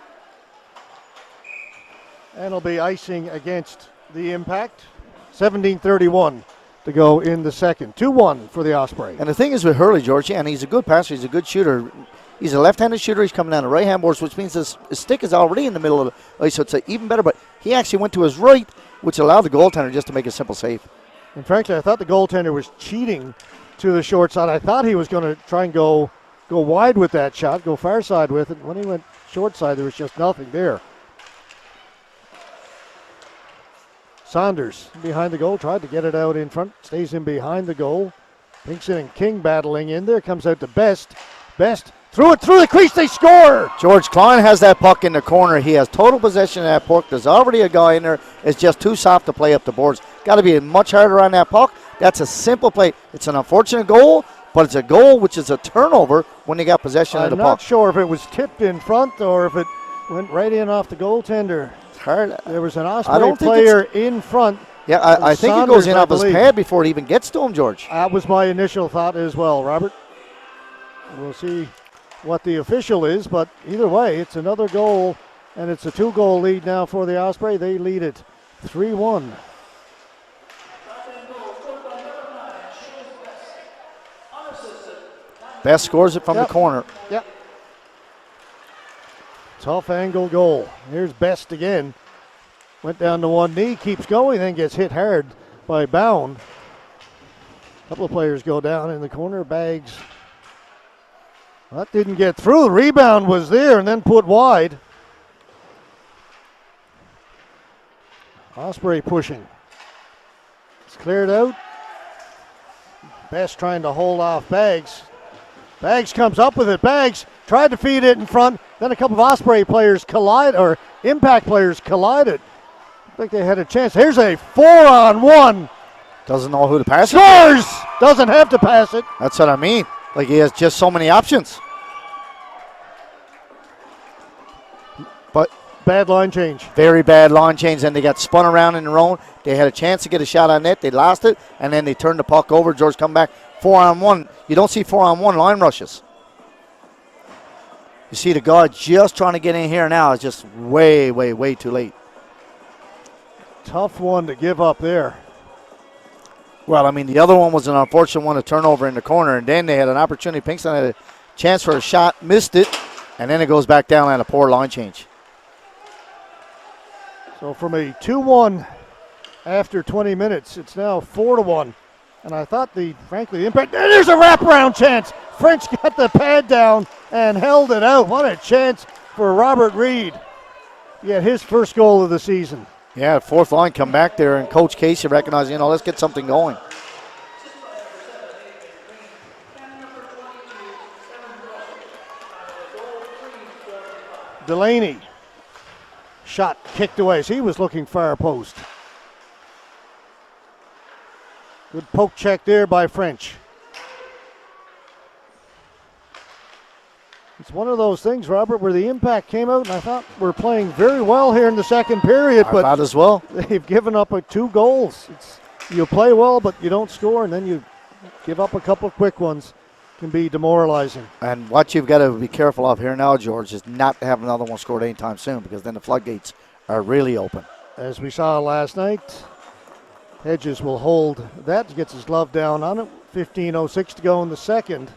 And it'll be icing against the Impact. 17:31 to go in the second. 2-1 for the Osprey. And the thing is with Hurley, George, and he's a good passer, he's a good shooter. He's a left-handed shooter. He's coming down the right-hand boards, which means his stick is already in the middle of the ice, so it's even better. But he actually went to his right, which allowed the goaltender just to make a simple save. And frankly, I thought the goaltender was cheating to the short side. I thought he was going to try and go wide with that shot, go far side with it. When he went short side, there was just nothing there. Saunders behind the goal, tried to get it out in front, stays in behind the goal. Pinkson and King battling in there, comes out to Best. Best threw it through the crease, they score! George Klein has that puck in the corner. He has total possession of that puck. There's already a guy in there. It's just too soft to play up the boards. Got to be much harder on that puck. That's a simple play. It's an unfortunate goal, but it's a goal which is a turnover when they got possession of the puck. I'm not sure if it was tipped in front or if it went right in off the goaltender. It's hard. There was an Osprey player in front. Yeah, I think it goes in off his pad before it even gets to him, George. That was my initial thought as well, Robert. We'll see what the official is, but either way, it's another goal, and it's a 2-goal lead now for the Osprey. They lead it 3-1. Best scores it from the corner. Yep. Tough angle goal. Here's Best again. Went down to one knee, keeps going, then gets hit hard by Bound. A couple of players go down in the corner. Bags. That didn't get through. The rebound was there and then put wide. Osprey pushing. It's cleared out. Best trying to hold off Bags. Bags comes up with it. Bags tried to feed it in front. Then a couple of Osprey players collide, or Impact players collided. I think they had a chance. Here's a 4-on-1. Doesn't know who to pass it. Scores! Doesn't have to pass it. That's what I mean. Like, he has just so many options. But bad line change. Very bad line change, and they got spun around in their own. They had a chance to get a shot on net. They lost it, and then they turned the puck over. George come back 4-on-1. You don't see 4-on-1 line rushes. You see the guard just trying to get in here now. It's just way, way, way too late. Tough one to give up there. Well, I mean, the other one was an unfortunate one, a turnover in the corner, and then they had an opportunity. Pinkston had a chance for a shot, missed it, and then it goes back down on a poor line change. So from a 2-1 after 20 minutes, it's now 4-1. And I thought frankly, the Impact, there's a wraparound chance. French got the pad down and held it out. What a chance for Robert Reed. He had his first goal of the season. Yeah, fourth line come back there, and Coach Casey recognized, let's get something going. Delaney. Shot kicked away. So he was looking far post. Good poke check there by French. It's one of those things, Robert, where the Impact came out, and I thought we're playing very well here in the second period. I thought as well. They've given up 2 goals. You play well, but you don't score, and then you give up a couple of quick ones. Can be demoralizing. And what you've got to be careful of here now, George, is not to have another one scored anytime soon, because then the floodgates are really open. As we saw last night, Hedges will hold that, gets his glove down on it. 15:06 to go in the second.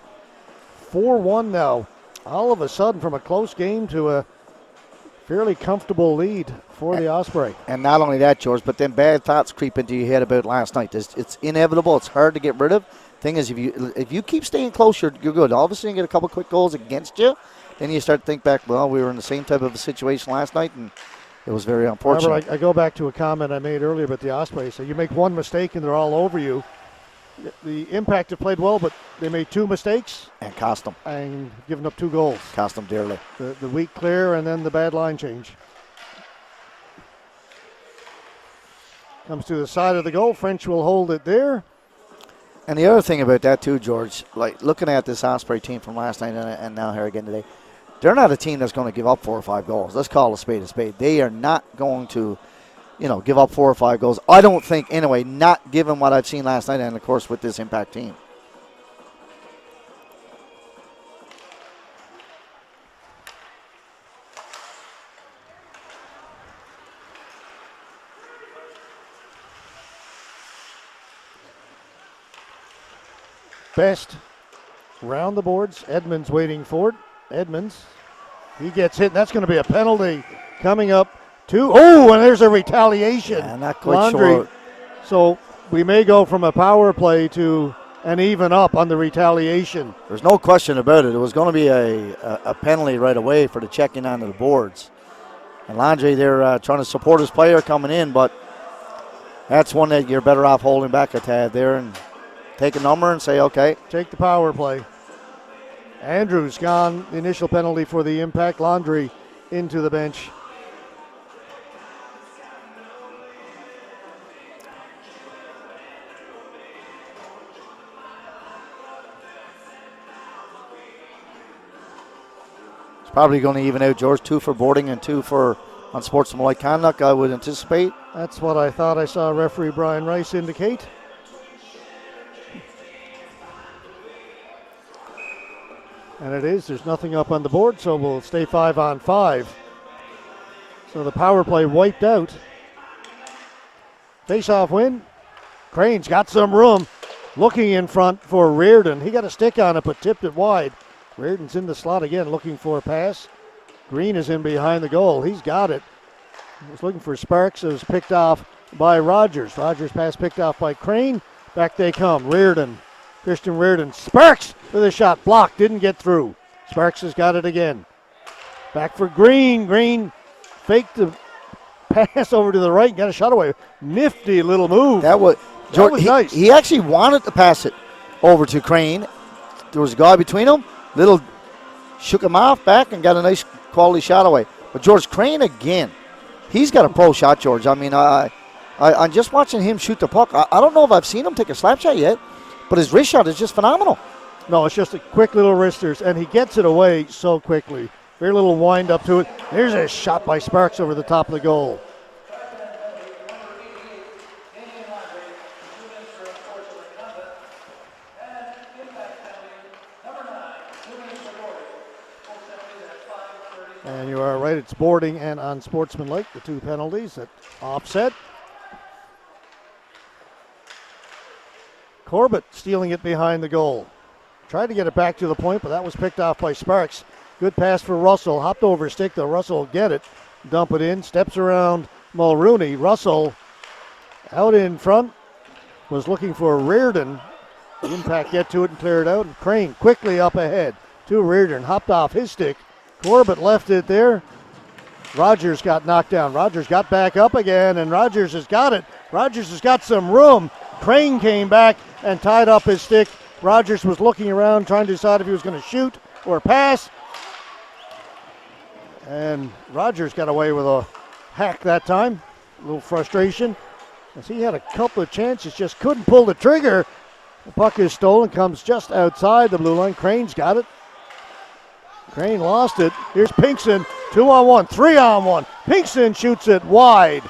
4-1 now. All of a sudden, from a close game to a fairly comfortable lead for the Osprey. And not only that, George, but then bad thoughts creep into your head about last night. It's inevitable. It's hard to get rid of. Thing is, if you keep staying close, you're good. All of a sudden, you get a couple quick goals against you, then you start to think back, well, we were in the same type of a situation last night, and it was very unfortunate. Robert, I go back to a comment I made earlier about the Osprey. So you make one mistake and they're all over you. The Impact have played well, but they made 2 mistakes. And cost them. And given up 2 goals. Cost them dearly. The weak clear and then the bad line change. Comes to the side of the goal. French will hold it there. And the other thing about that too, George, like looking at this Osprey team from last night and now here again today, they're not a team that's going to give up 4 or 5 goals. Let's call a spade a spade. They are not going to give up 4 or 5 goals. I don't think, anyway, not given what I've seen last night and, of course, with this Impact team. Best round the boards. Edmonds waiting for it. Edmonds, he gets hit. That's going to be a penalty coming up. And there's a retaliation. Yeah, not quite sure. So we may go from a power play to an even up on the retaliation. There's no question about it. It was going to be a penalty right away for the checking onto the boards. And Landry, they're trying to support his player coming in, but that's one that you're better off holding back a tad there and take a number and say, okay. Take the power play. Andrews gone. The initial penalty for the Impact. Landry into the bench. It's probably going to even out, George. 2 for boarding and 2 for unsportsmanlike conduct, I would anticipate. That's what I thought I saw referee Brian Rice indicate. And it is. There's nothing up on the board, so we'll stay 5-on-5. So the power play wiped out. Face-off win. Crane's got some room. Looking in front for Reardon. He got a stick on it, but tipped it wide. Reardon's in the slot again, looking for a pass. Green is in behind the goal. He's got it. He was looking for Sparks. It was picked off by Rogers. Rogers pass picked off by Crane. Back they come. Reardon. Christian Reardon. Sparks for the shot. Blocked. Didn't get through. Sparks has got it again. Back for Green. Green faked the pass over to the right. Got a shot away. Nifty little move. That was nice. He actually wanted to pass it over to Crane. There was a guy between them. Little shook him off back and got a nice quality shot away. But George Crane again, he's got a pro shot, George. I mean, I'm just watching him shoot the puck. I don't know if I've seen him take a slap shot yet, but his wrist shot is just phenomenal. No, it's just a quick little wristers, and he gets it away so quickly. Very little wind up to it. There's a shot by Sparks over the top of the goal. And you are right, it's boarding and unsportsmanlike, the two penalties at offset. Corbett stealing it behind the goal. Tried to get it back to the point, but that was picked off by Sparks. Good pass for Russell. Hopped over stick, though. Russell will get it. Dump it in. Steps around Mulrooney. Russell out in front. Was looking for Reardon. The impact get to it and clear it out. And Crane quickly up ahead to Reardon. Hopped off his stick. Corbett left it there. Rogers got knocked down. Rogers got back up again, and Rogers has got it. Rogers has got some room. Crane came back and tied up his stick. Rogers was looking around trying to decide if he was going to shoot or pass. And Rogers got away with a hack that time. A little frustration as he had a couple of chances, just couldn't pull the trigger. The puck is stolen, comes just outside the blue line. Crane's got it. Crane lost it. Here's Pinkson, 2-on-1, 3-on-1. Pinkson shoots it wide.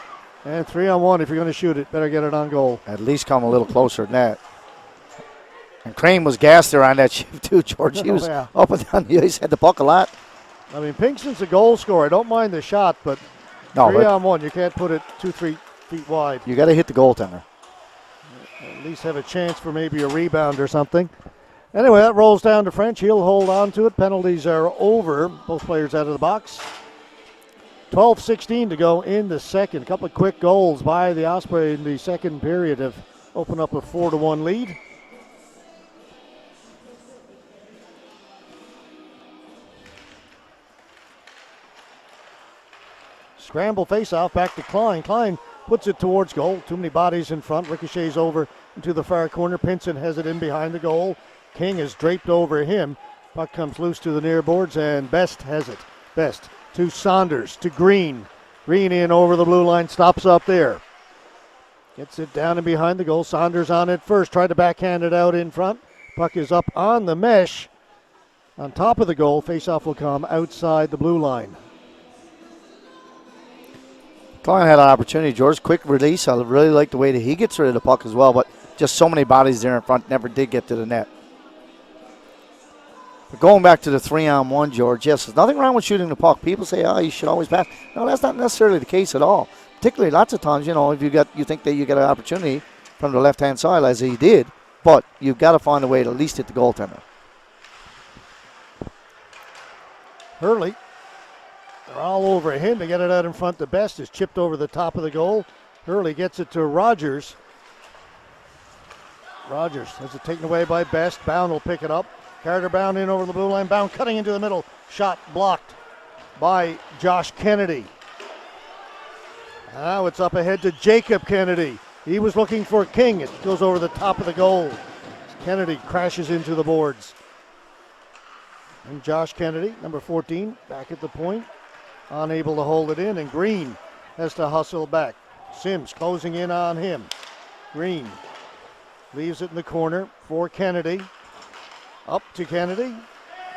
And 3-on-1, if you're going to shoot it, better get it on goal. At least come a little closer than that. And Crane was gassed there on that shift too, George. He was up and down the ice, had the puck a lot. I mean, Pinkson's a goal scorer. I don't mind the shot, but 3-on-1, you can't put it 2-3 feet wide. You got to hit the goaltender. At least have a chance for maybe a rebound or something. Anyway, that rolls down to French. He'll hold on to it. Penalties are over. Both players out of the box. 12:16 to go in the second. A couple of quick goals by the Osprey in the second period have opened up a 4-1 lead. Scramble face-off back to Klein. Klein puts it towards goal. Too many bodies in front. Ricochets over into the far corner. Pinson has it in behind the goal. King is draped over him. Puck comes loose to the near boards, and Best has it. Best to Saunders, to Green. Green in over the blue line, stops up there. Gets it down and behind the goal. Saunders on it first. Tried to backhand it out in front. Puck is up on the mesh. On top of the goal, face-off will come outside the blue line. Klein had an opportunity, George. Quick release. I really like the way that he gets rid of the puck as well, but just so many bodies there in front, never did get to the net. But going back to the 3-on-1, George, yes, there's nothing wrong with shooting the puck. People say, oh, you should always pass. No, that's not necessarily the case at all. Particularly lots of times, if you think that you get an opportunity from the left-hand side, as he did, but you've got to find a way to at least hit the goaltender. Hurley. They're all over him. They get it out in front. The Best is chipped over the top of the goal. Hurley gets it to Rogers. Rogers has it taken away by Best. Bound will pick it up. Carter Bound in over the blue line. Bound cutting into the middle. Shot blocked by Josh Kennedy. Now it's up ahead to Jacob Kennedy. He was looking for King. It goes over the top of the goal. Kennedy crashes into the boards. And Josh Kennedy, number 14, back at the point. Unable to hold it in, and Green has to hustle back. Sims closing in on him. Green leaves it in the corner for Kennedy. Up to Kennedy.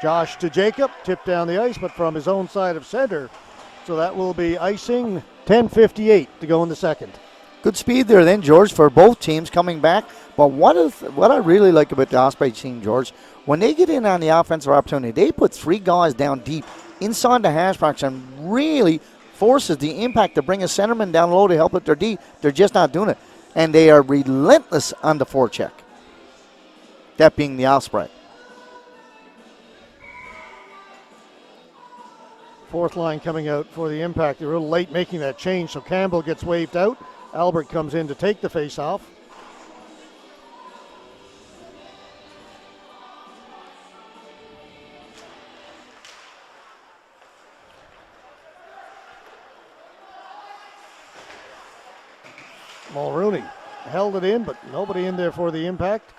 Josh to Jacob. Tipped down the ice, but from his own side of center. So that will be icing. 10:58 to go in the second. Good speed there then, George, for both teams coming back. But what I really like about the Osprey team, George, when they get in on the offensive opportunity, they put three guys down deep inside the hash marks and really forces the impact to bring a centerman down low to help with their D. They're just not doing it. And they are relentless on the forecheck. That being the Osprey. Fourth line coming out for the Impact. They're real late making that change, so Campbell gets waved out. Albert comes in to take the face-off. Mulrooney held it in, but nobody in there for the impact.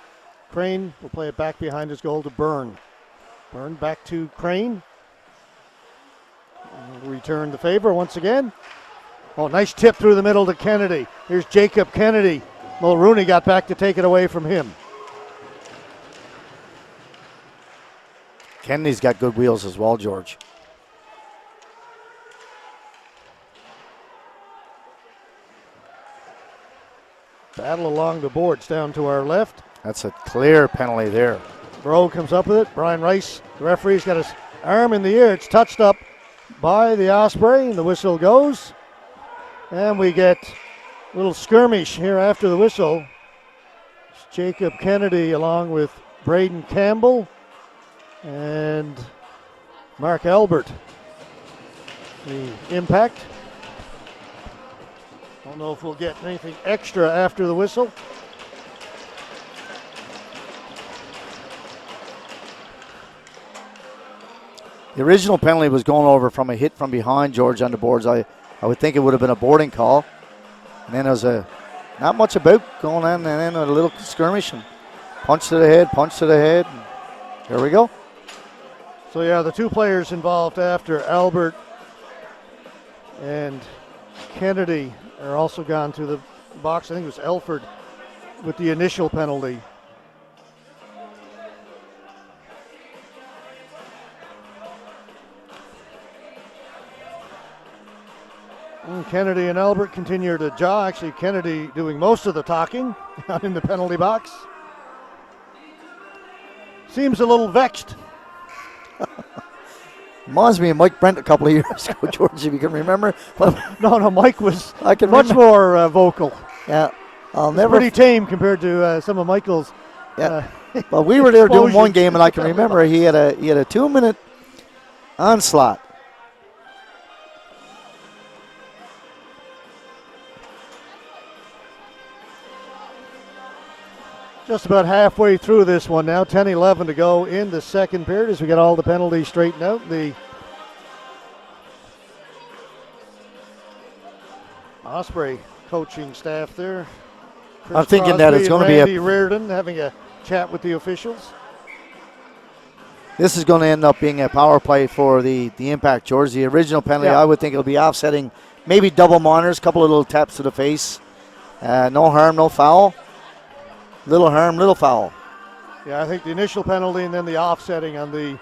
Crane will play it back behind his goal to Byrne. Byrne back to Crane. Return the favor once again. Oh, nice tip through the middle to Kennedy. Here's Jacob Kennedy. Mulrooney got back to take it away from him. Kennedy's got good wheels as well, George. Battle along the boards down to our left. That's a clear penalty there. Bro comes up with it. Brian Rice, the referee's got his arm in the air. It's touched up by the Osprey, and the whistle goes. And we get a little skirmish here after the whistle. It's Jacob Kennedy along with Braden Campbell and Mark Albert. The impact. Don't know if we'll get anything extra after the whistle. The original penalty was going over from a hit from behind, George, on the boards. I would think it would have been a boarding call. And then there was not much about going on, and then a little skirmish and punch to the head. And here we go. So yeah, the two players involved after Albert and Kennedy are also gone to the box. I think it was Elford with the initial penalty. Kennedy and Albert continue to jaw. Actually, Kennedy doing most of the talking out in the penalty box. Seems a little vexed. Reminds me of Mike Brent a couple of years ago, George, if you can remember. No, Mike was much remember. more vocal. Yeah, I'll never. Pretty tame compared to some of Michael's. Yeah. Well, we were there doing one game, and I can remember he had a 2-minute onslaught. Just about halfway through this one now, 10-11 to go in the second period as we get all the penalties straightened out. The Osprey coaching staff there. Chris I'm thinking Crosby that it's going to be Randy Reardon having a chat with the officials. This is going to end up being a power play for the impact, George. The original penalty, I would think it'll be offsetting, maybe double monitors, a couple of little taps to the face. No harm, no foul. Little harm, little foul. Yeah, I think the initial penalty and then the offsetting on the.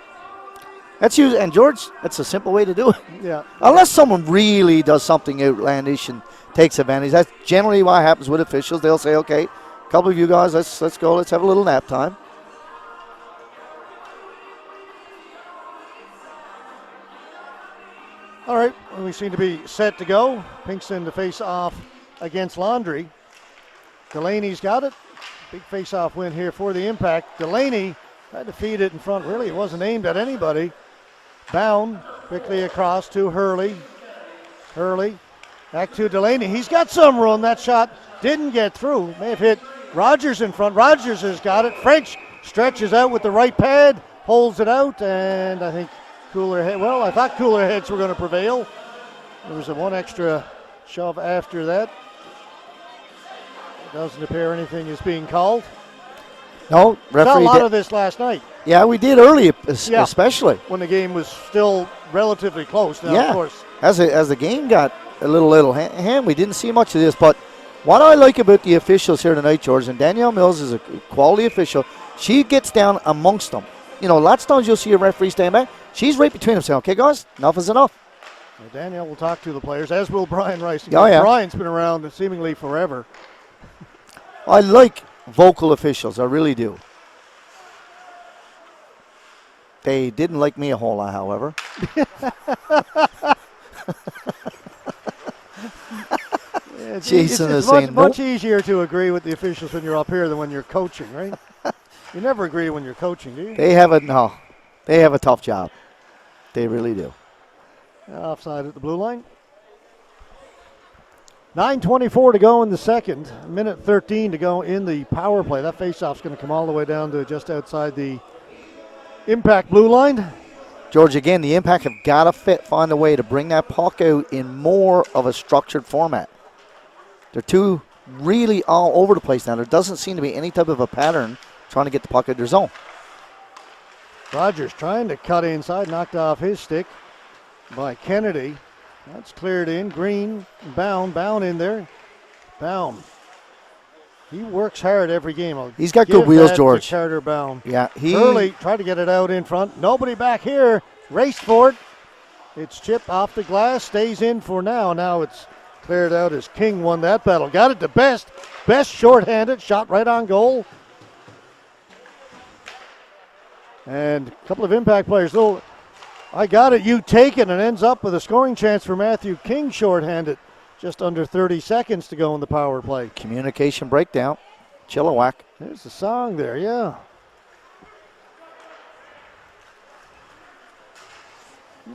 That's you, and George, that's a simple way to do it. Yeah. Unless someone really does something outlandish and takes advantage. That's generally what happens with officials. They'll say, okay, a couple of you guys, let's go, let's have a little nap time. All right, well, we seem to be set to go. Pinkston to face off against Laundry. Delaney's got it. Big face-off win here for the impact. Delaney tried to feed it in front. Really, it wasn't aimed at anybody. Bound quickly across to Hurley. Hurley back to Delaney. He's got some room. That shot didn't get through. May have hit Rogers in front. Rogers has got it. French stretches out with the right pad, holds it out, and I think cooler head. Well, I thought cooler heads were going to prevail. There was one extra shove after that. Doesn't appear anything is being called. No, referee. Saw a lot of this last night. Yeah, we did early, especially when the game was still relatively close. Now, of course, as the game got a little hand, we didn't see much of this. But what I like about the officials here tonight, George, and Danielle Mills is a quality official. She gets down amongst them. You know, lots of times you'll see a referee stand back. She's right between them, saying, "Okay, guys, enough is enough." Well, Danielle will talk to the players, as will Brian Rice. Oh, yeah. Brian's been around seemingly forever. I like vocal officials. I really do. They didn't like me a whole lot, however. Jason is saying much easier to agree with the officials when you're up here than when you're coaching, right? You never agree when you're coaching, do you? They have a tough job. They really do. Offside at the blue line. 9:24 to go in the second. Minute 13 to go in the power play. That faceoff's going to come all the way down to just outside the impact blue line. George, again, the impact have got to find a way to bring that puck out in more of a structured format. They're too really all over the place now. There doesn't seem to be any type of a pattern trying to get the puck at their zone. Rogers trying to cut inside, knocked off his stick by Kennedy. That's cleared in. Green, Bound in there. Bound. He works hard every game. He's got good wheels, George. Carter Bound. Yeah, Hurley tried to get it out in front. Nobody back here. Raced for it. It's chipped off the glass. Stays in for now. Now it's cleared out as King won that battle. Got it to Best. Best shorthanded. Shot right on goal. And a couple of impact players. Little, I got it, you take it, and ends up with a scoring chance for Matthew King shorthanded. Just under 30 seconds to go in the power play. Communication breakdown. Chilliwack. There's the song there, yeah.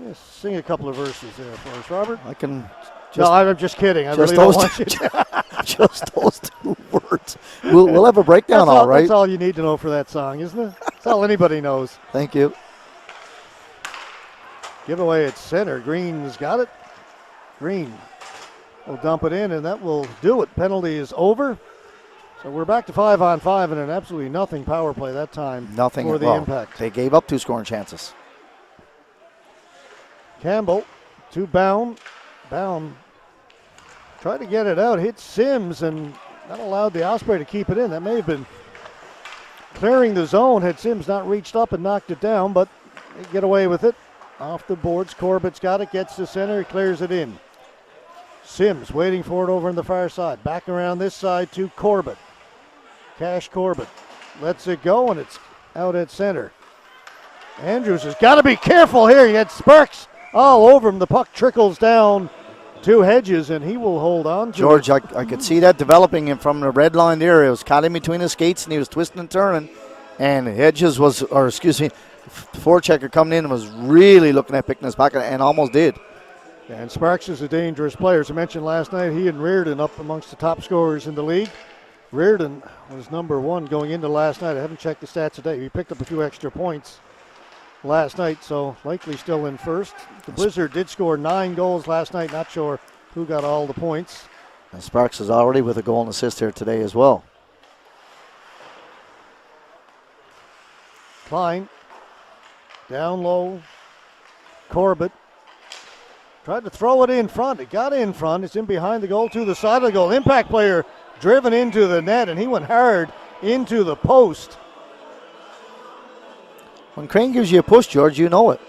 Yes, sing a couple of verses there for us, Robert. I can. No, I'm just kidding. I really don't want you to. Just those 2 words. We'll have a breakdown, all right? That's all you need to know for that song, isn't it? That's all anybody knows. Thank you. Giveaway at center. Green's got it. Green will dump it in, and that will do it. Penalty is over. So we're back to 5-on-5 and an absolutely nothing power play that time. Nothing for the impact. They gave up 2 scoring chances. Campbell to Bound. Bound tried to get it out, hit Sims, and that allowed the Osprey to keep it in. That may have been clearing the zone had Sims not reached up and knocked it down, but they get away with it. Off the boards, Corbett's got it, gets to center, he clears it in. Sims waiting for it over on the far side. Back around this side to Corbett. Cash Corbett lets it go, and it's out at center. Andrews has got to be careful here. He had Sparks all over him. The puck trickles down to Hedges, and he will hold on to George, it. I could see that developing him from the red line there. It was caught in between his skates, and he was twisting and turning. And Hedges the forechecker coming in and was really looking at picking his pocket and almost did. And Sparks is a dangerous player. As I mentioned last night, he and Reardon up amongst the top scorers in the league. Reardon was number 1 going into last night. I haven't checked the stats today. He picked up a few extra points last night, so likely still in first. The Blizzard did score 9 goals last night. Not sure who got all the points. And Sparks is already with a goal and assist here today as well. Klein down low. Corbett tried to throw it in front. It got in front. It's in behind the goal to the side of the goal. Impact player driven into the net, and he went hard into the post. When Crane gives you a push, George, you know it.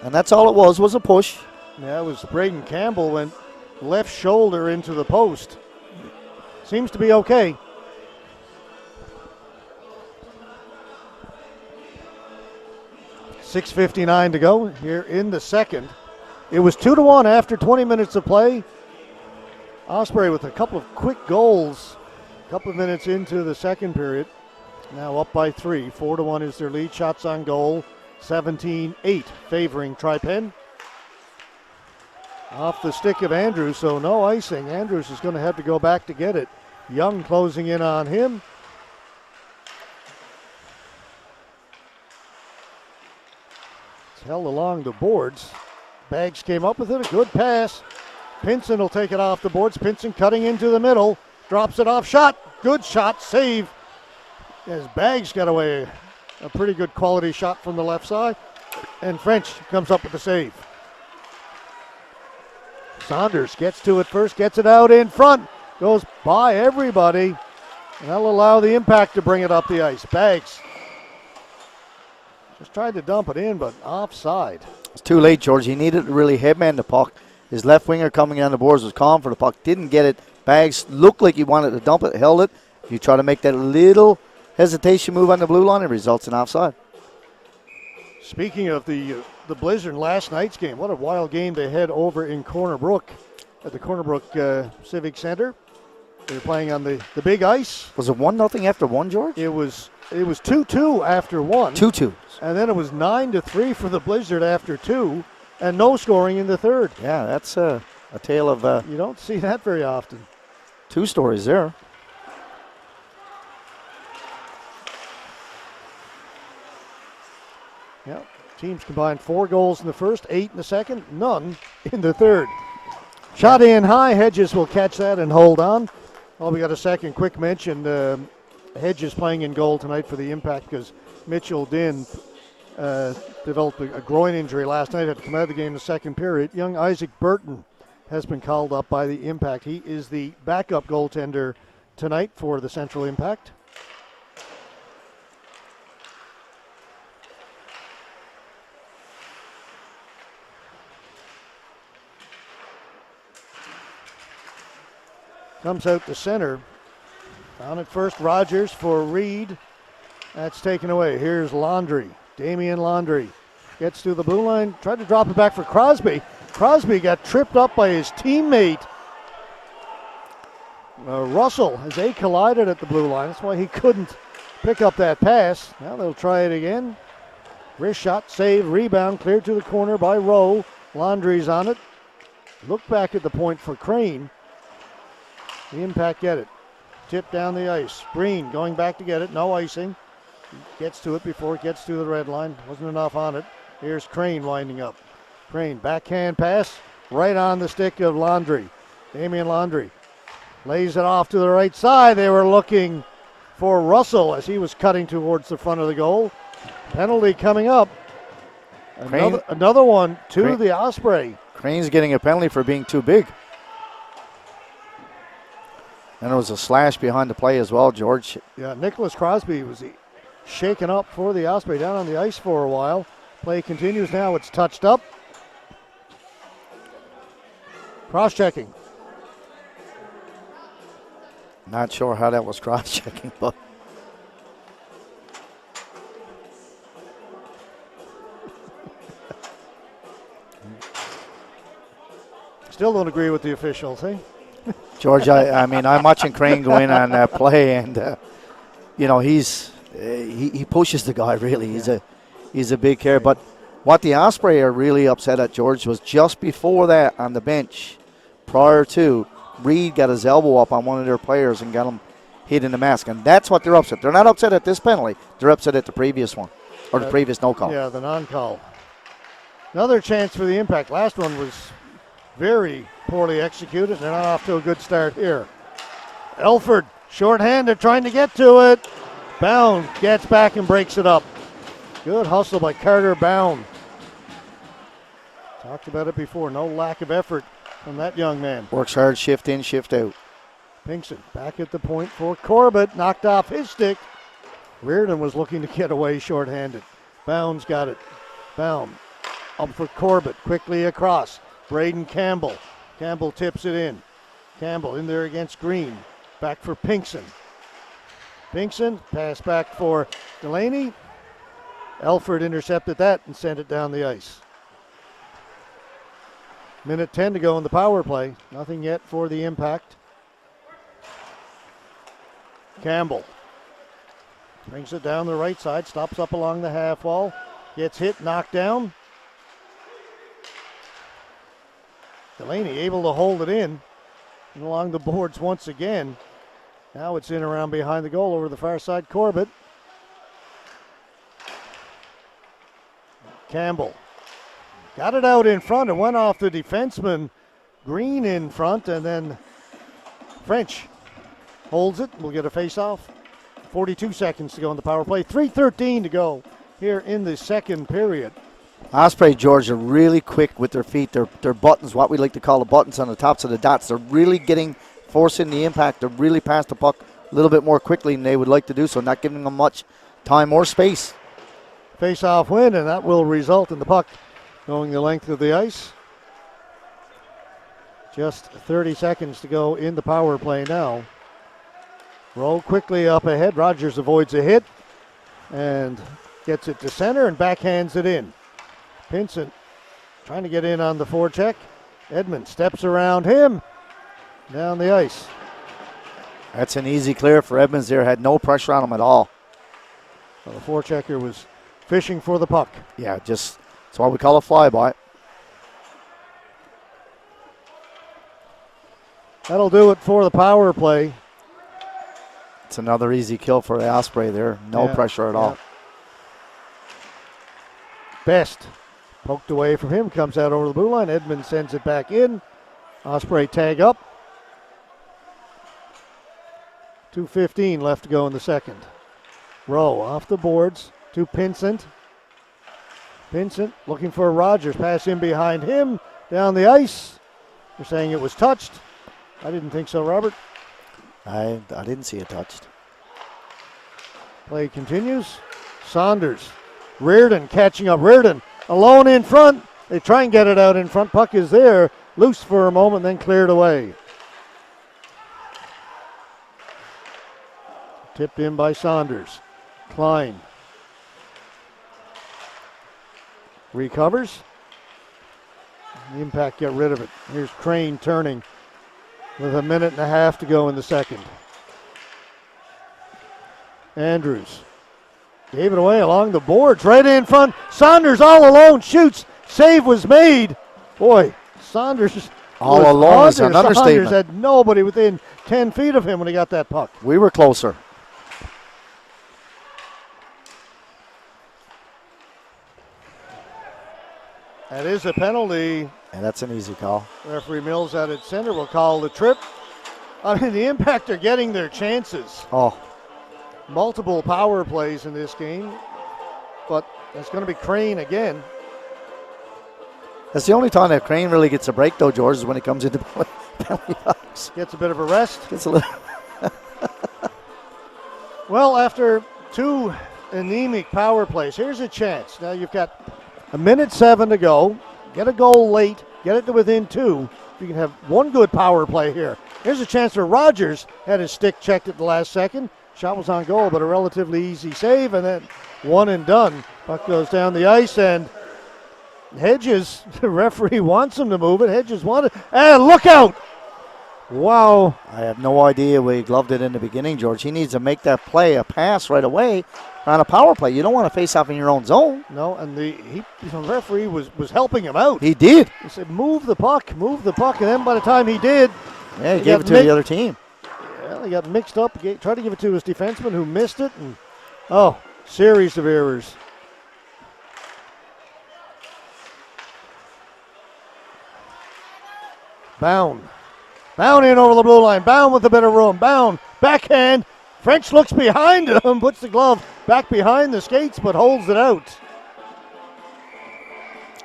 And that's all it was a push. Yeah, it was Braden Campbell went left shoulder into the post. Seems to be okay. .6:59 to go here in the second. It was 2-1 after 20 minutes of play. Osprey with a couple of quick goals a couple of minutes into the second period. Now up by 3. 4-1 is their lead. Shots on goal, 17-8 favoring Tri-Pen. Off the stick of Andrews, so no icing. Andrews is going to have to go back to get it. Young closing in on him. It's held along the boards. Baggs came up with it, a good pass. Pinson will take it off the boards. Pinson cutting into the middle, drops it off, shot, good shot, save. As Baggs got away, a pretty good quality shot from the left side. And French comes up with the save. Saunders gets to it first, gets it out in front, goes by everybody, and that'll allow the Impact to bring it up the ice. Baggs just tried to dump it in, but offside. It's too late, George. He needed to really headman the puck. His left winger coming down the boards was calm for the puck, didn't get it. Baggs looked like he wanted to dump it, held it. If you try to make that little hesitation move on the blue line, it results in offside. Speaking of the Blizzard last night's game, what a wild game they had over in Corner Brook at the Corner Brook Civic Center. They were playing on the big ice. Was it 1-0 after 1, George? It was 2-2 after 1. 2-2. And then it was 9-3 for the Blizzard after 2, and no scoring in the third. Yeah, that's a tale of you don't see that very often. 2 stories there. Yeah, teams combined 4 goals in the first, 8 in the second, none in the third. Shot in high, Hedges will catch that and hold on. Well, we got a second quick mention. Hedges playing in goal tonight for the Impact because Mitchell Dinn developed a groin injury last night, had to come out of the game in the second period. Young Isaac Burton has been called up by the Impact. He is the backup goaltender tonight for the Central Impact. Comes out to center. Down at first, Rogers for Reed. That's taken away. Here's Laundry. Damian Laundry gets to the blue line. Tried to drop it back for Crosby. Crosby got tripped up by his teammate Russell as they collided at the blue line. That's why he couldn't pick up that pass. Now they'll try it again. Wrist shot, save, rebound, cleared to the corner by Rowe. Laundry's on it. Look back at the point for Crane. The Impact get it. Tip down the ice. Breen going back to get it. No icing. He gets to it before it gets to the red line. Wasn't enough on it. Here's Crane winding up. Crane, backhand pass. Right on the stick of Laundry. Damian Laundry lays it off to the right side. They were looking for Russell as he was cutting towards the front of the goal. Penalty coming up. Another one to the Osprey. Crane's getting a penalty for being too big. And it was a slash behind the play as well, George. Yeah, Nicholas Crosby was shaken up for the Osprey down on the ice for a while. Play continues now. It's touched up. Cross-checking. Not sure how that was cross-checking, but still don't agree with the officials, eh? George, I mean, I'm watching Crane go in on that play, and he pushes the guy really. He's a big care. But what the Osprey are really upset at, George, was just before that on the bench, prior to, Reed got his elbow up on one of their players and got him hit in the mask, and that's what they're upset. They're not upset at this penalty. They're upset at the previous one, or the previous no call. Yeah, the non-call. Another chance for the Impact. Last one was very poorly executed. They're not off to a good start here. Elford, shorthanded, trying to get to it. Bound gets back and breaks it up. Good hustle by Carter Bound. Talked about it before. No lack of effort from that young man. Works hard, shift in, shift out. Pinkston back at the point for Corbett. Knocked off his stick. Reardon was looking to get away shorthanded. Bound's got it. Bound up for Corbett. Quickly across. Braden Campbell. Campbell tips it in. Campbell in there against Green. Back for Pinkston. Pinkston, pass back for Delaney. Elford intercepted that and sent it down the ice. Minute 10 to go in the power play. Nothing yet for the Impact. Campbell brings it down the right side. Stops up along the half wall. Gets hit, knocked down. Delaney able to hold it in and along the boards once again. Now it's in around behind the goal over the far side. Corbett. Campbell got it out in front and went off the defenseman. Green in front, and then French holds it. We'll get a face-off. 42 seconds to go in the power play. 3:13 to go here in the second period. Osprey, George, are really quick with their feet. Their buttons, what we like to call the buttons on the tops of the dots. They're really forcing the Impact to really pass the puck a little bit more quickly than they would like to do so, not giving them much time or space. Face-off win, and that will result in the puck going the length of the ice. Just 30 seconds to go in the power play now. Roll quickly up ahead. Rogers avoids a hit and gets it to center and backhands it in. Pinson trying to get in on the forecheck. Edmund steps around him down the ice. That's an easy clear for Edmonds there. Had no pressure on him at all. So the forechecker was fishing for the puck. Yeah, just that's why we call a flyby. That'll do it for the power play. It's another easy kill for the Osprey there. No pressure at all. Best poked away from him, comes out over the blue line. Edmund sends it back in. Osprey tag up. 2:15 left to go in the second. Rowe off the boards to Pinsent. Pinsent looking for Rogers. Pass in behind him. Down the ice. They're saying it was touched. I didn't think so, Robert. I didn't see it touched. Play continues. Saunders. Reardon catching up. Reardon alone in front. They try and get it out in front. Puck is there. Loose for a moment, then cleared away. Tipped in by Saunders. Klein. Recovers. The Impact get rid of it. Here's Crane turning with 1.5 to go in the second. Andrews gave it away along the boards, right in front. Saunders all alone shoots. Save was made. Boy, Saunders all alone is an understatement. Saunders had nobody within 10 feet of him when he got that puck. We were closer. That is a penalty. And that's an easy call. Referee Mills at its center will call the trip. I mean, the Impact are getting their chances. Oh. Multiple power plays in this game, but it's going to be Crane again. That's the only time that Crane really gets a break, though, George, is when he comes into penalty box. Gets a bit of a rest. Gets a little. Well, after 2 anemic power plays, here's a chance. Now you've got 1:07 to go. Get a goal late. Get it to within 2. You can have one good power play here. Here's a chance for Rogers. Had his stick checked at the last second. Shot was on goal, but a relatively easy save, and then one and done. Puck goes down the ice, and Hedges, the referee wants him to move it. Hedges wanted, and look out! Wow. I have no idea where he gloved it in the beginning, George. He needs to make that play, a pass right away on a power play. You don't want to face off in your own zone. No, and the referee was helping him out. He did. He said, move the puck, and then by the time he did, yeah, he gave it to the other team. Well, he got mixed up, tried to give it to his defenseman who missed it, and series of errors. Bound in over the blue line. Bound with a bit of room. Bound, backhand. French looks behind him, puts the glove back behind the skates, but holds it out.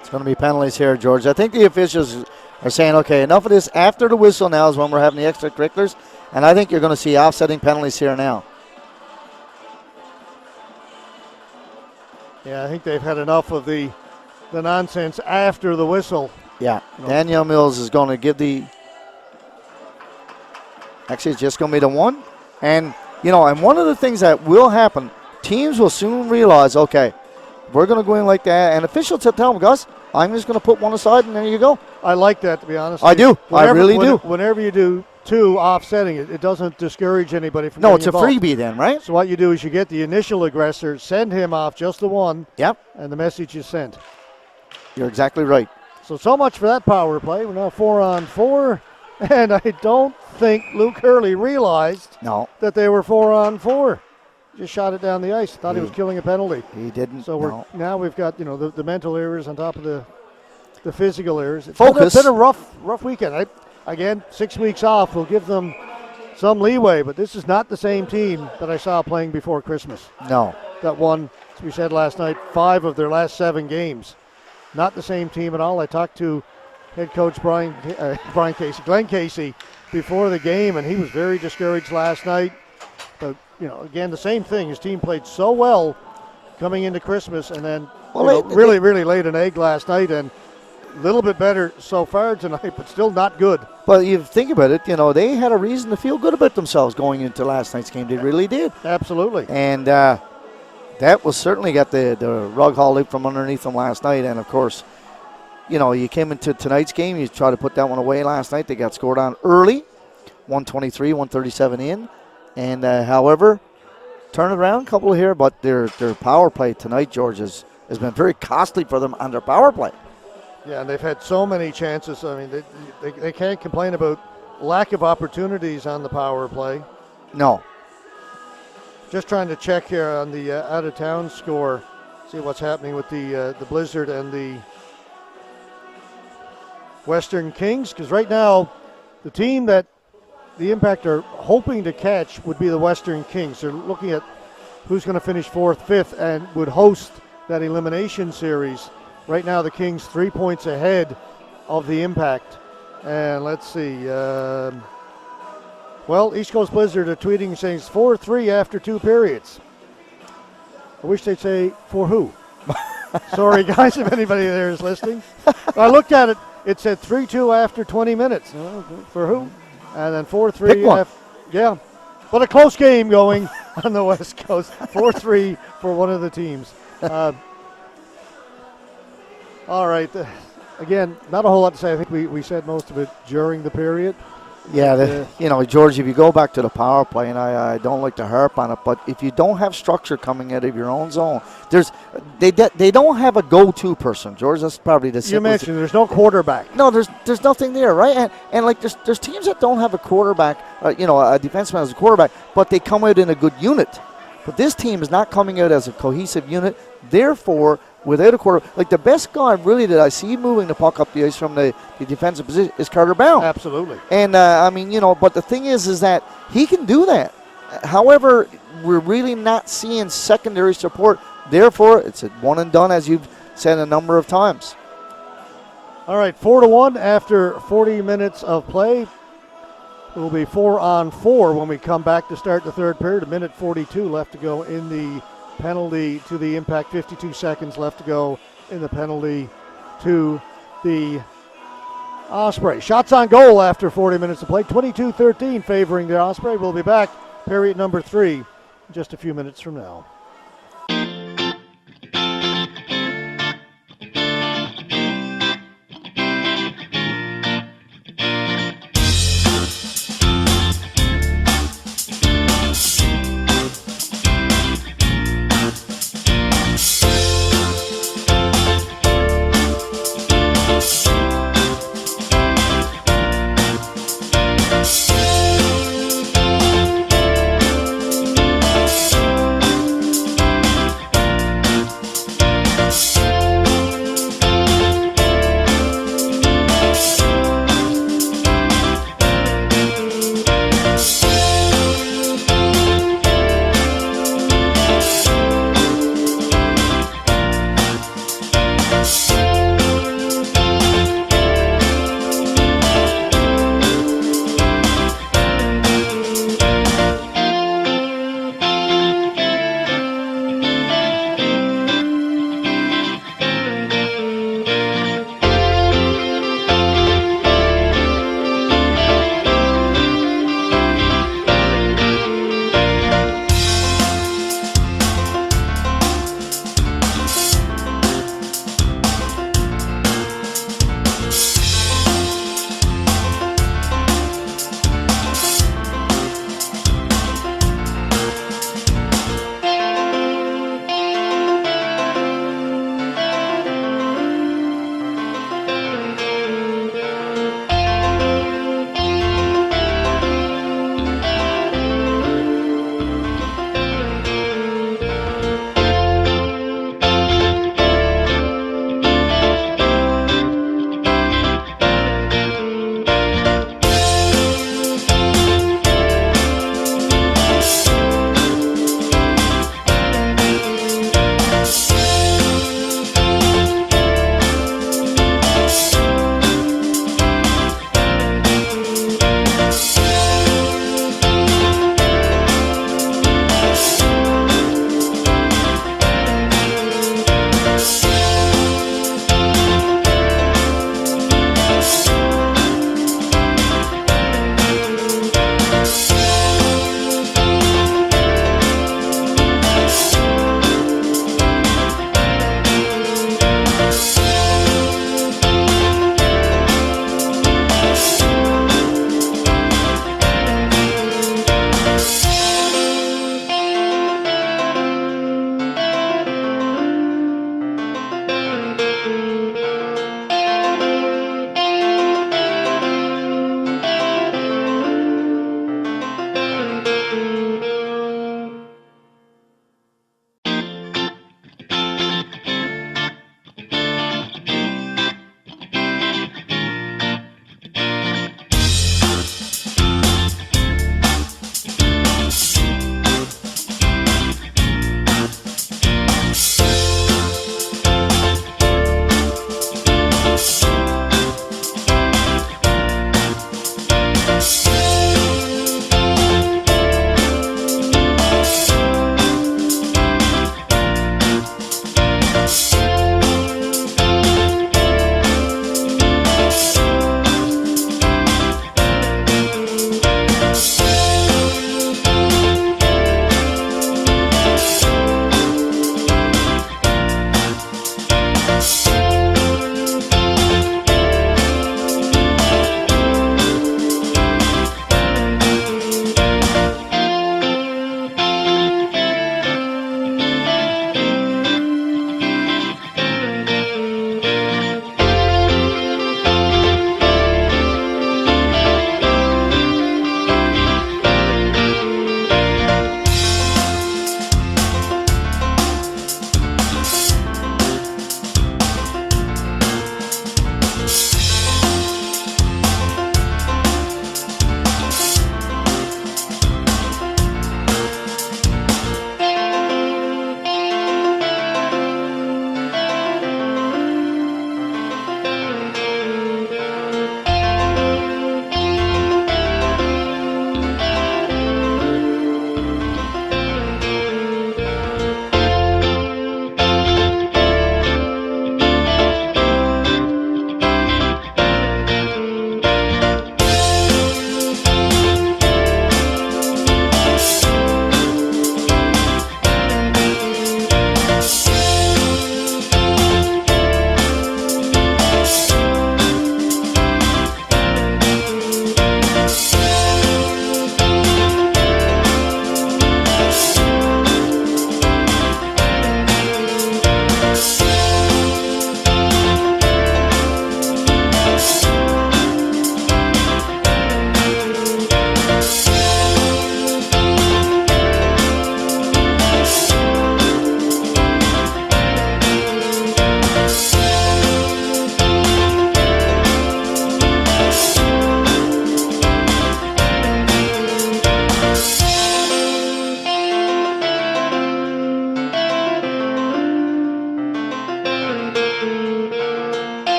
It's going to be penalties here, George. I think the officials are saying, okay, enough of this. After the whistle now is when we're having the extracurriculars, and I think you're going to see offsetting penalties here now. Yeah, I think they've had enough of the nonsense after the whistle. Yeah, Danielle Mills is going to give the. Actually, it's just going to be the one. And, and one of the things that will happen, teams will soon realize, okay, we're going to go in like that. And officials will tell them, Gus, I'm just going to put one aside, and there you go. I like that, to be honest. I do. I really do. Whenever you do 2 offsetting, it doesn't discourage anybody from No, getting it's involved. A freebie then, right? So what you do is you get the initial aggressor, send him off, just the one. Yep. And the message is sent. You're exactly right. So much for that power play. We're now 4-on-4. And I don't think Luke Hurley realized that they were 4-on-4. Just shot it down the ice. Thought he was killing a penalty. He didn't. So now we've got the mental errors on top of the physical errors. It's Focus. Been a rough weekend. Again, 6 weeks off will give them some leeway, but this is not the same team that I saw playing before Christmas. No. That won, as we said last night, 5 of their last 7 games. Not the same team at all. I talked to head coach Glenn Casey, before the game, and he was very discouraged last night. But, again, the same thing. His team played so well coming into Christmas, and then really laid an egg last night, and a little bit better so far tonight, but still not good. But you think about it, they had a reason to feel good about themselves going into last night's game. They really did. Absolutely. And that was certainly got the rug hauled out from underneath them last night. And, of course, you came into tonight's game, you tried to put that one away last night. They got scored on early, 123, 137 in. And, however, turn it around a couple here, but their power play tonight, George, has been very costly for them on their power play. Yeah, and they've had so many chances. I mean, they can't complain about lack of opportunities on the power play. No. Just trying to check here on the out-of-town score, see what's happening with the Blizzard and the Western Kings, because right now the team that the Impact are hoping to catch would be the Western Kings. They're looking at who's going to finish 4th, 5th, and would host that elimination series. Right now, the Kings 3 points ahead of the Impact. And let's see. Well, East Coast Blizzard are tweeting saying it's 4-3 after 2 periods. I wish they'd say, for who? Sorry, guys, if anybody there is listening. I looked at it. It said 3-2 after 20 minutes. For who? And then 4-3. Yeah. But a close game going on the West Coast. 4-3 for one of the teams. All right. Again, not a whole lot to say. I think we said most of it during the period. Yeah, George, if you go back to the power play, and I don't like to harp on it, but if you don't have structure coming out of your own zone, they don't have a go-to person, George. That's probably the simplest. You mentioned there's no quarterback. No, there's nothing there, right? And like there's teams that don't have a quarterback, a defenseman as a quarterback, but they come out in a good unit. But this team is not coming out as a cohesive unit. Therefore, without a quarter, like the best guy really that I see moving the puck up the ice from the defensive position is Carter Brown. Absolutely. And but the thing is that he can do that. However, we're really not seeing secondary support. Therefore, it's a one and done, as you've said a number of times. All right, 4-1 after 40 minutes of play. It will be 4-on-4 when we come back to start the third period. 1:42 left to go in the penalty to the Impact. 52 seconds left to go in the penalty to the Osprey. Shots on goal after 40 minutes of play. 22-13 favoring the Osprey. We'll be back, period number 3, in just a few minutes from now.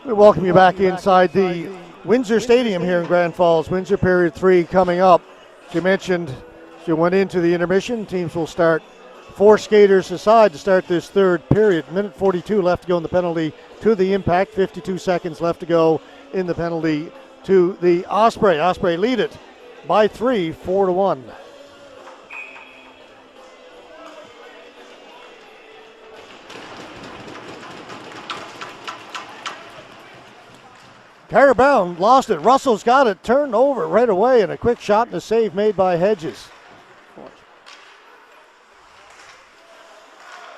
We welcome you back inside the Windsor Stadium here in Grand Falls. Windsor period 3 coming up. As you mentioned, as you went into the intermission, teams will start 4 skaters aside to start this third period. Minute 42 left to go in the penalty to the Impact. 52 seconds left to go in the penalty to the Osprey. Osprey lead it by 3, 4-1. Carabao lost it. Russell's got it. Turned over right away, and a quick shot and a save made by Hedges.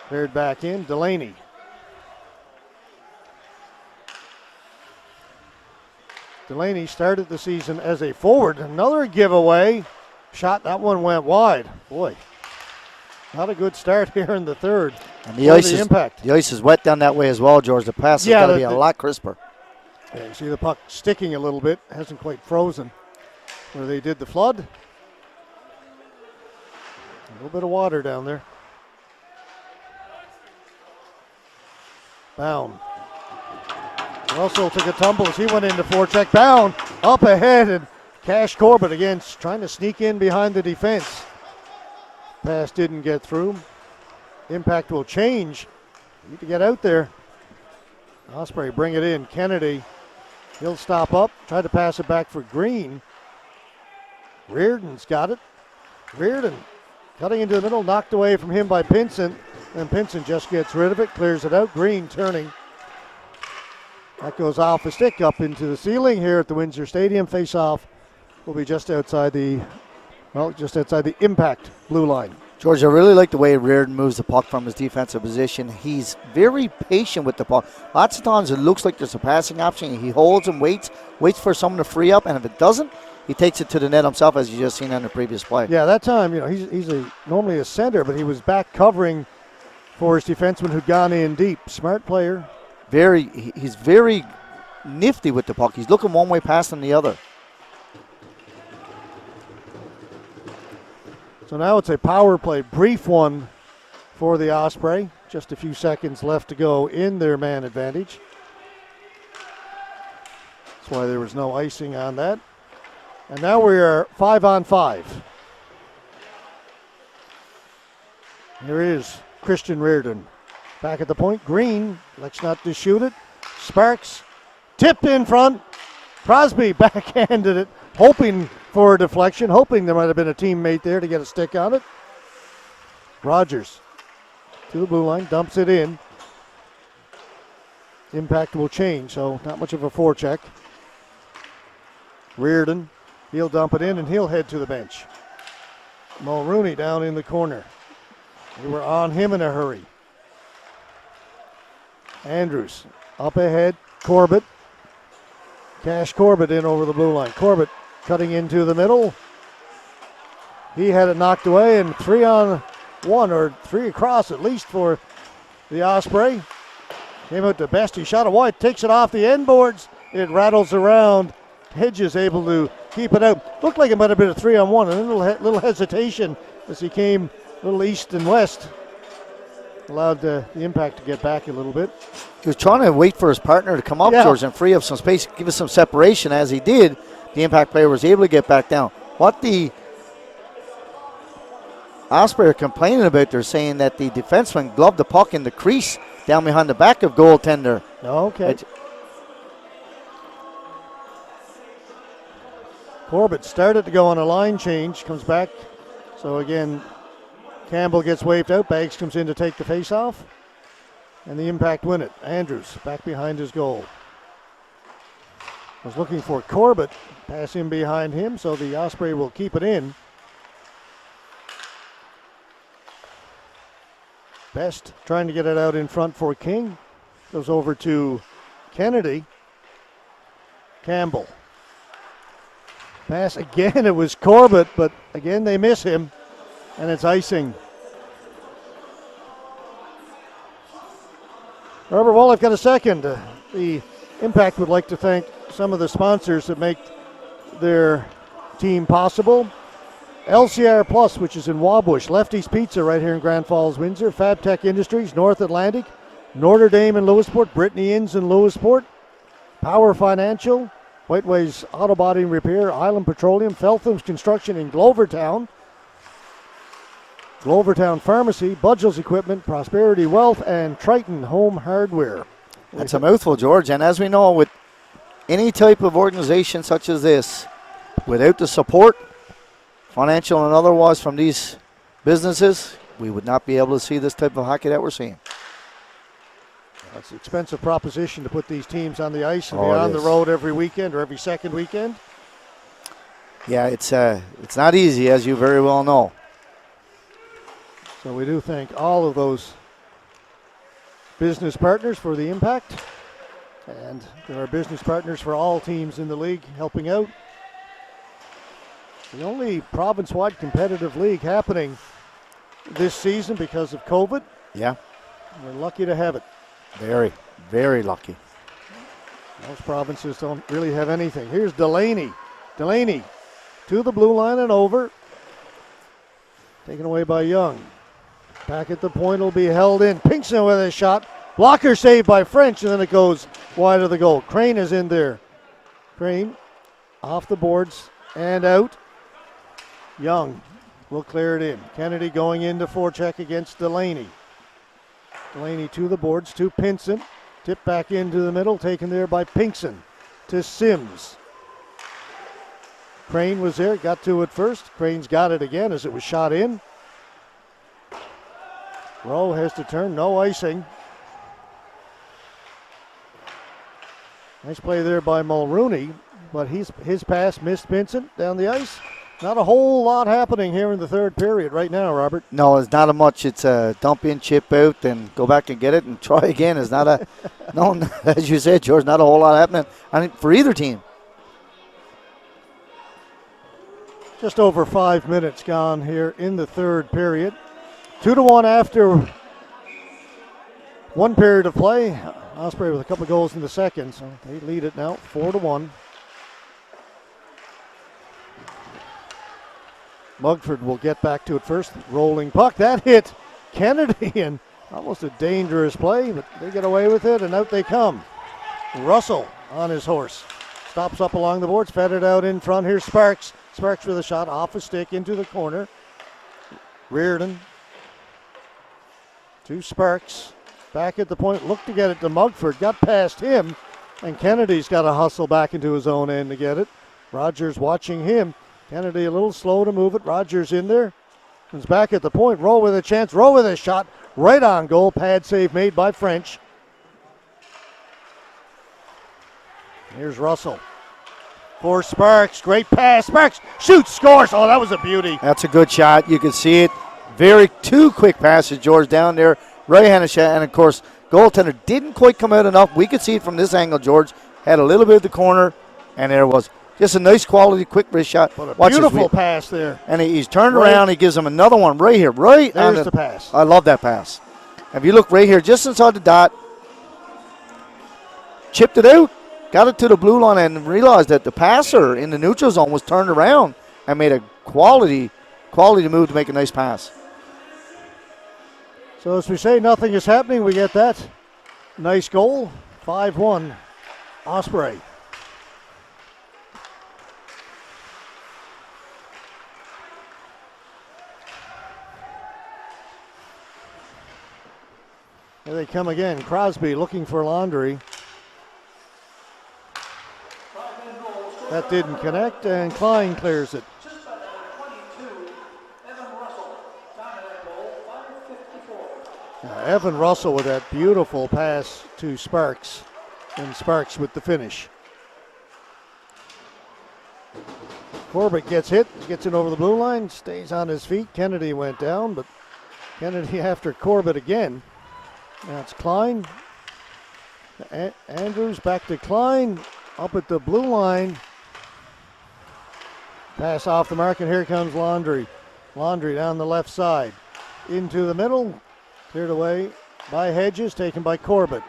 Cleared back in. Delaney. Delaney started the season as a forward. Another giveaway. Shot. That one went wide. Boy, not a good start here in the third. And the ice is wet down that way as well, George. The pass has got to be a lot crisper. Yeah, you see the puck sticking a little bit. Hasn't quite frozen where they did the flood. A little bit of water down there. Bound. Russell took a tumble as he went into forecheck. Bound up ahead, and Cash Corbett again trying to sneak in behind the defense. Pass didn't get through. Impact will change. Need to get out there. Osprey bring it in. Kennedy. He'll stop up, try to pass it back for Green. Reardon's got it. Reardon cutting into the middle, knocked away from him by Pinson. And Pinson just gets rid of it, clears it out. Green turning. That goes off the stick up into the ceiling here at the Windsor Stadium. Face-off will be just outside the Impact blue line. George, I really like the way Reardon moves the puck from his defensive position. He's very patient with the puck. Lots of times it looks like there's a passing option. He holds and waits for someone to free up, and if it doesn't, he takes it to the net himself, as you just seen on the previous play. Yeah, that time, he's normally a center, but he was back covering for his defenseman who'd gone in deep. Smart player. He's very nifty with the puck. He's looking one way, passing the other. So now it's a power play, brief one for the Osprey. Just a few seconds left to go in their man advantage. That's why there was no icing on that. And now we are 5-on-5. Here is Christian Reardon. Back at the point, Green elects not to shoot it. Sparks tipped in front. Crosby backhanded it, hoping for a deflection, hoping there might have been a teammate there to get a stick on it. Rogers to the blue line, dumps it in. Impact will change, so not much of a forecheck. Reardon, he'll dump it in and he'll head to the bench. Mulrooney down in the corner. They were on him in a hurry. Andrews up ahead, Corbett. Cash Corbett in over the blue line. Corbett cutting into the middle. He had it knocked away, and 3-on-1 or 3 across at least for the Osprey. Came out to best. He shot it wide, takes it off the end boards. It rattles around. Hedges able to keep it out. Looked like it might have been a 3-on-1. A little hesitation as he came a little east and west. Allowed the Impact to get back a little bit. He was trying to wait for his partner to come up, George, and free up some space, give us some separation. As he did, the Impact player was able to get back down. What the Osprey are complaining about, they're saying that the defenseman gloved the puck in the crease down behind the back of goaltender. Okay. Corbett started to go on a line change, comes back. So again, Campbell gets waved out. Baggs comes in to take the face-off. And the Impact win it. Andrews back behind his goal. Was looking for Corbett. Pass in behind him, so the Osprey will keep it in. Best trying to get it out in front for King. Goes over to Kennedy. Campbell. Pass again, it was Corbett, but again they miss him. And it's icing. Robert Wall, I've got a second. The Impact would like to thank some of the sponsors that make their team possible. LCR Plus, which is in Wabush. Lefty's Pizza right here in Grand Falls, Windsor. Fab Tech Industries, North Atlantic. Notre Dame in Lewisport. Brittany Inns in Lewisport. Power Financial, Whiteways Auto Body and Repair, Island Petroleum, Feltham's Construction in Glovertown, Glovertown Pharmacy, Budgell's Equipment, Prosperity Wealth, and Triton Home Hardware. That's a mouthful, George. And as we know, with any type of organization such as this, without the support, financial and otherwise, from these businesses, we would not be able to see this type of hockey that we're seeing. It's an expensive proposition to put these teams on the ice and be it on the is. road every weekend or every second weekend. Yeah, it's not easy, as you very well know. So we do thank all of those business partners for the impact. And there are business partners for all teams in the league helping out. The only province-wide competitive league happening this season because of COVID. Yeah. We're lucky to have it. Very, very lucky. Most provinces don't really have anything. Here's Delaney. Delaney to the blue line and over. Taken away by Young. Back at the point will be held in. Pinkston with a shot. Blocker saved by French, and then it goes wide of the goal. Crane is in there. Crane off the boards and out. Young will clear it in. Kennedy going into forecheck against Delaney. Delaney to the boards to Pinson. Tip back into the middle, taken there by Pinkson to Sims. Crane was there, got to it first. Crane's got it again as it was shot in. Rowe has to turn, no icing. Nice play there by Mulrooney, but his pass missed Pinson down the ice. Not a whole lot happening here in the third period right now, Robert. No, it's not a much. It's a dump in, chip out, and go back and get it and try again. It's not a, no, as you said, George, not a whole lot happening for either team. Just over 5 minutes gone here in the third period. 2-1 after one period of play. Osprey with a couple of goals in the second, so they lead it now 4-1. Mugford will get back to it first. Rolling puck. That hit Kennedy, and almost a dangerous play, but they get away with it, and out they come. Russell on his horse. Stops up along the boards, fed it out in front. Here's Sparks. Sparks with a shot off a stick into the corner. Reardon to Sparks. Back at the point. Looked to get it to Mugford. Got past him, and Kennedy's got to hustle back into his own end to get it. Rogers watching him. Kennedy a little slow to move it. Rogers in there. Comes back at the point. Rowe with a chance. Rowe with a shot. Right on goal. Pad save made by French. Here's Russell. For Sparks. Great pass. Sparks shoots, scores. Oh, that was a beauty. That's a good shot. You can see it. Two quick passes, George, down there. Right-handed shot. And, of course, goaltender didn't quite come out enough. We could see it from this angle, George. Had a little bit of the corner, and there was just a nice quality, quick wrist shot. What a beautiful pass there. And he's turned around. He gives him another one right here. Right on There's the pass. I love that pass. If you look right here, just inside the dot, chipped it out, got it to the blue line, and realized that the passer in the neutral zone was turned around and made a quality move to make a nice pass. So as we say, nothing is happening. We get that nice goal. 5-1, Osprey. Here they come again. Crosby looking for Laundry. That didn't connect, and Klein clears it. Evan Russell with that beautiful pass to Sparks, and Sparks with the finish. Corbett gets hit, gets it over the blue line, stays on his feet. Kennedy went down, but Kennedy after Corbett again. Now it's Klein. Andrews back to Klein, up at the blue line. Pass off the mark, and here comes Laundry. Laundry down the left side. Into the middle. Cleared away by Hedges, taken by Corbett.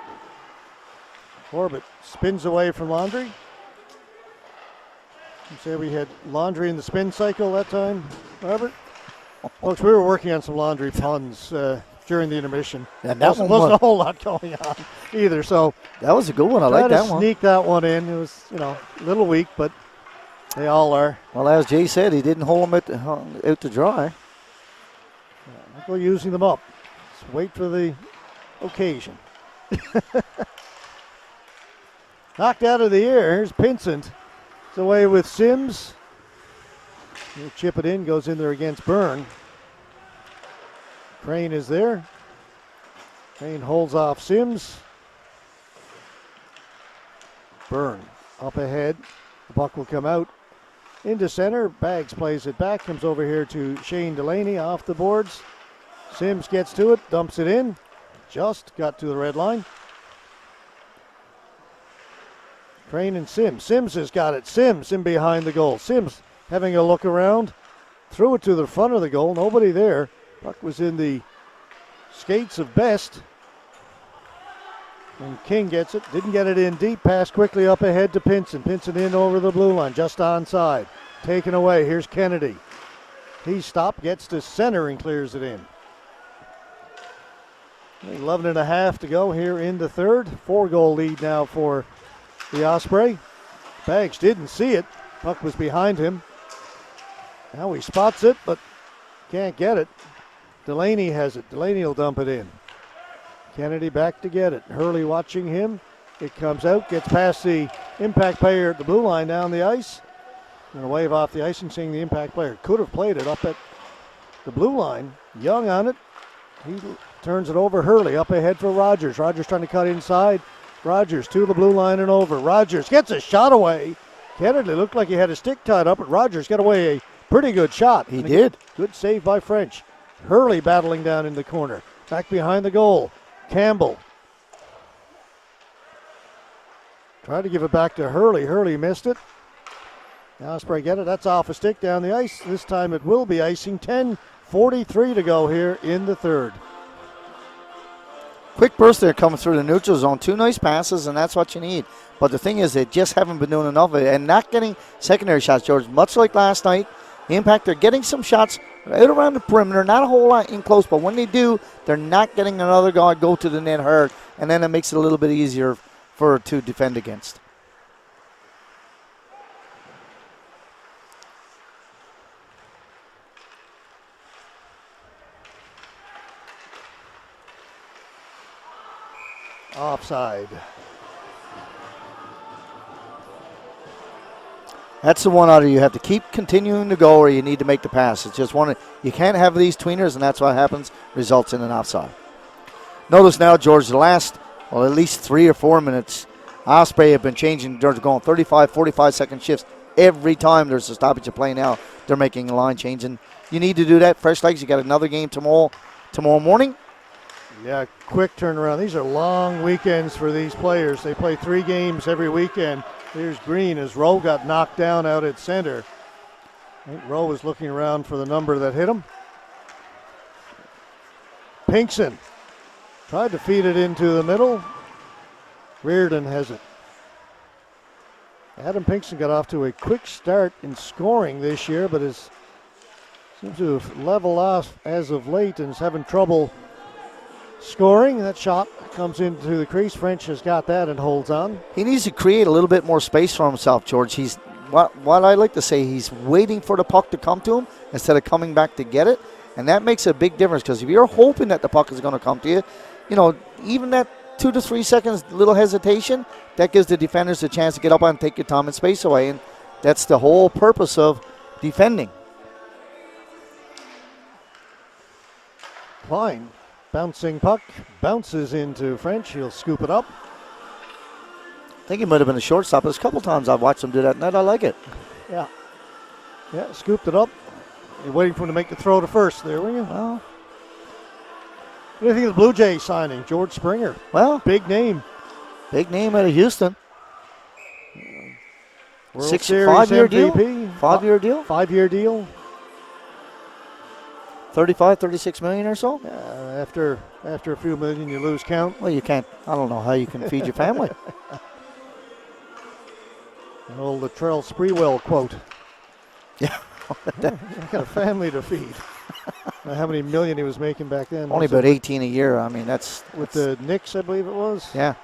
Corbett spins away from Laundry. You say we had Laundry in the spin cycle that time, Robert? Folks, we were working on some Laundry puns during the intermission. And that wasn't one a whole lot going on either. So that was a good one. I tried like to that one. sneak that one in. It was, a little weak, but they all are. Well, as Jay said, he didn't hold them out to dry. Go using them up. Just wait for the occasion. Knocked out of the air. Here's Pinsent. It's away with Sims. He'll chip it in. Goes in there against Byrne. Crane is there. Crane holds off Sims. Byrne up ahead. The puck will come out into center. Baggs plays it back. Comes over here to Shane Delaney off the boards. Sims gets to it. Dumps it in. Just got to the red line. Crane and Sims. Sims has got it. Sims in behind the goal. Sims having a look around. Threw it to the front of the goal. Nobody there. Puck was in the skates of Best. And King gets it. Didn't get it in deep. Pass quickly up ahead to Pinson. Pinson in over the blue line. Just onside. Taken away. Here's Kennedy. He stopped. Gets to center and clears it in. 11 and a half to go here in the third. 4-goal lead now for the Osprey. Baggs didn't see it. Puck was behind him. Now he spots it, but can't get it. Delaney has it. Delaney will dump it in. Kennedy back to get it. Hurley watching him. It comes out, gets past the impact player at the blue line down the ice. Going to wave off the ice and seeing the impact player. Could have played it up at the blue line. Young on it. He turns it over. Hurley up ahead for Rogers. Rogers trying to cut inside. Rogers to the blue line and over. Rogers gets a shot away. Kennedy looked like he had a stick tied up, but Rogers got away a pretty good shot. He did. Good save by French. Hurley battling down in the corner. Back behind the goal. Campbell. Tried to give it back to Hurley. Hurley missed it. Now Osprey get it. That's off a stick down the ice. This time it will be icing. 10:43 to go here in the third. Quick burst there coming through the neutral zone. 2 nice passes, and that's what you need. But the thing is, they just haven't been doing enough of it and not getting secondary shots, George. Much like last night, the Impact, they're getting some shots out around the perimeter, not a whole lot in close, but when they do, they're not getting another guy go to the net hard, and then it makes it a little bit easier to defend against. Offside. That's the one either you have to keep continuing to go or you need to make the pass. It's just one. You can't have these tweeners, and that's what happens, results in an offside. Notice now, George, the last, at least 3 or 4 minutes, Osprey have been changing, George, going 35, 45-second shifts. Every time there's a stoppage of play now, they're making a line change. And you need to do that. Fresh legs, you got another game tomorrow morning. Yeah, quick turnaround. These are long weekends for these players. They play 3 games every weekend. Here's Green as Rowe got knocked down out at center. I think Rowe was looking around for the number that hit him. Pinkson tried to feed it into the middle. Reardon has it. Adam Pinkson got off to a quick start in scoring this year, but seems to have leveled off as of late and is having trouble scoring. That shot comes into the crease. French has got that and holds on. He needs to create a little bit more space for himself, George. He's what I like to say, he's waiting for the puck to come to him instead of coming back to get it. And that makes a big difference because if you're hoping that the puck is going to come to you, even that 2 to 3 seconds little hesitation, that gives the defenders a chance to get up and take your time and space away. And that's the whole purpose of defending. Klein. Bouncing puck, bounces into French. He'll scoop it up. I think he might have been a shortstop. There's a couple times I've watched him do that, and I like it. Yeah, scooped it up. You're waiting for him to make the throw to first there, were you? Well, what do you think of the Blue Jays signing? George Springer. Well, big name. Big name out of Houston. World 5-year deal? MVP. 5-year deal? 5-year deal. 35, 36 million or so? After a few million, you lose count. Well, you can't. I don't know how you can feed your family. An old Latrell Sprewell quote. Yeah. I got a family to feed. How many million he was making back then? Only about 18 a year. I mean, that's with the Knicks, I believe it was. Yeah.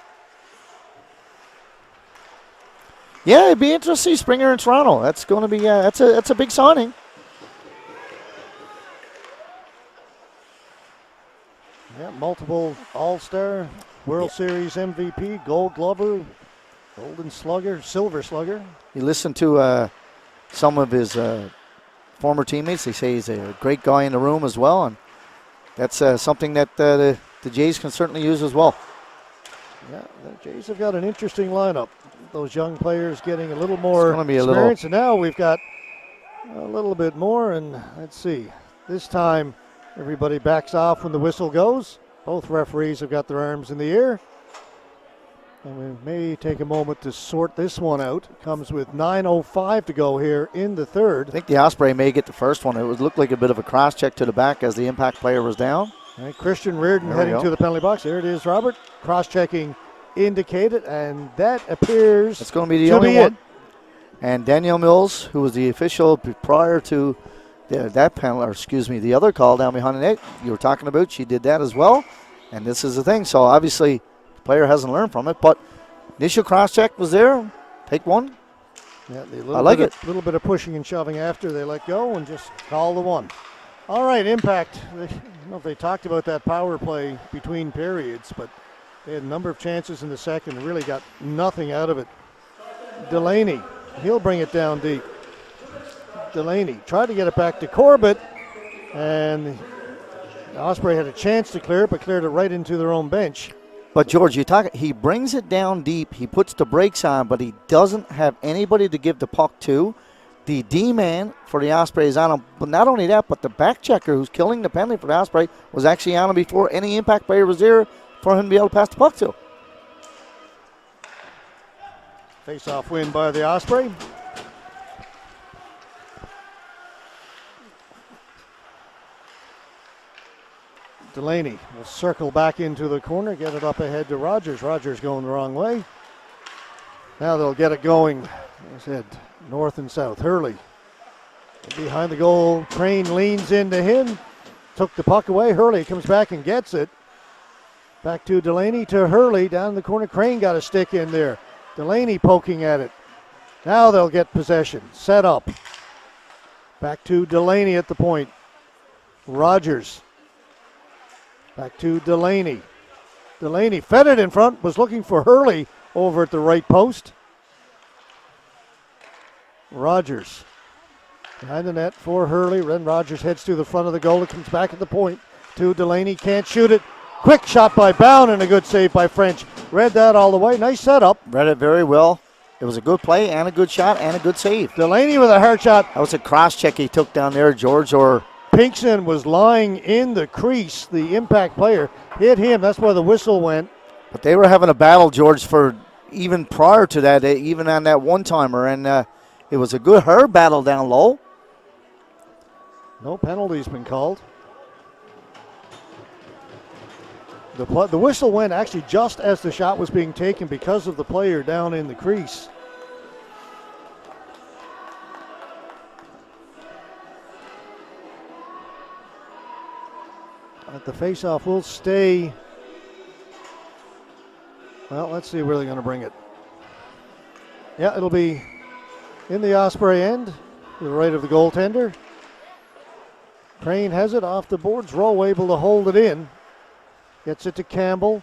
Yeah, it'd be interesting to see Springer in Toronto. That's going to be that's a big signing. Yeah, multiple All-Star, World Series MVP, Gold Glover, Golden Slugger, Silver Slugger. You listen to some of his former teammates. They say he's a great guy in the room as well, and that's something that the Jays can certainly use as well. Yeah, the Jays have got an interesting lineup. Those young players getting a little more experience, and now we've got a little bit more. And let's see, this time everybody backs off when the whistle goes. Both referees have got their arms in the air. And we may take a moment to sort this one out. It comes with 9:05 to go here in the third. I think the Osprey may get the first one. It would look like a bit of a cross check to the back as the impact player was down. All right, Christian Reardon heading to the penalty box. There it is, Robert. Cross-checking indicated, and that appears it's going to be the only one. And Danielle Mills, who was the official prior to that penalty, or excuse me, the other call down behind the net you were talking about, she did that as well. And this is the thing. So obviously the player hasn't learned from it, but initial cross-check was there. Take one. Yeah, I like it. A little bit of pushing and shoving after they let go and just call the one. All right, Impact. I don't know if they talked about that power play between periods, but they had a number of chances in the second and really got nothing out of it. Delaney, he'll bring it down deep. Delaney tried to get it back to Corbett, and Osprey had a chance to clear it, but cleared it right into their own bench. But George, he brings it down deep, he puts the brakes on, but he doesn't have anybody to give the puck to. The D-man for the Osprey is on him, but not only that, but the back checker who's killing the penalty for the Osprey was actually on him before any impact player was there for him to be able to pass the puck to. Face-off win by the Osprey. Delaney will circle back into the corner, get it up ahead to Rogers. Rogers going the wrong way. Now they'll get it going, as I said, north and south. Hurley behind the goal. Crane leans into him. Took the puck away. Hurley comes back and gets it. Back to Delaney to Hurley. Down in the corner. Crane got a stick in there. Delaney poking at it. Now they'll get possession. Set up. Back to Delaney at the point. Rogers. Back to Delaney. Delaney fed it in front. Was looking for Hurley over at the right post. Rogers behind the net for Hurley. Then Rogers heads to the front of the goal. It comes back at the point to Delaney. Can't shoot it. Quick shot by Bound and a good save by French. Read that all the way. Nice setup. Read it very well. It was a good play and a good shot and a good save. Delaney with a hard shot. That was a cross check he took down there, George, or Pinkson was lying in the crease. The impact player hit him. That's why the whistle went. But they were having a battle, George, for even prior to that, even on that one-timer. And it was a good hard battle down low. No penalty's been called. The whistle went actually just as the shot was being taken because of the player down in the crease. The faceoff will stay. Well, let's see where they're going to bring it. Yeah, it'll be in the Osprey end, to the right of the goaltender. Crane has it off the boards. Rowe able to hold it in. Gets it to Campbell.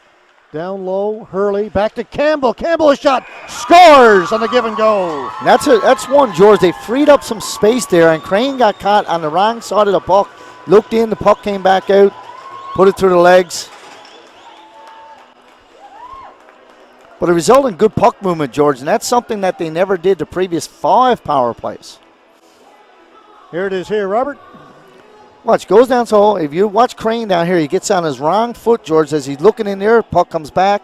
Down low, Hurley. Back to Campbell. Campbell a shot. Scores on the give and go. That's one, George. They freed up some space there, and Crane got caught on the wrong side of the puck. Looked in, the puck came back out. Put it through the legs. But it resulted in good puck movement, George, and that's something that they never did the previous 5 power plays. Here it is here, Robert. Watch, goes down, so if you watch Crane down here, he gets on his wrong foot, George, as he's looking in there, puck comes back.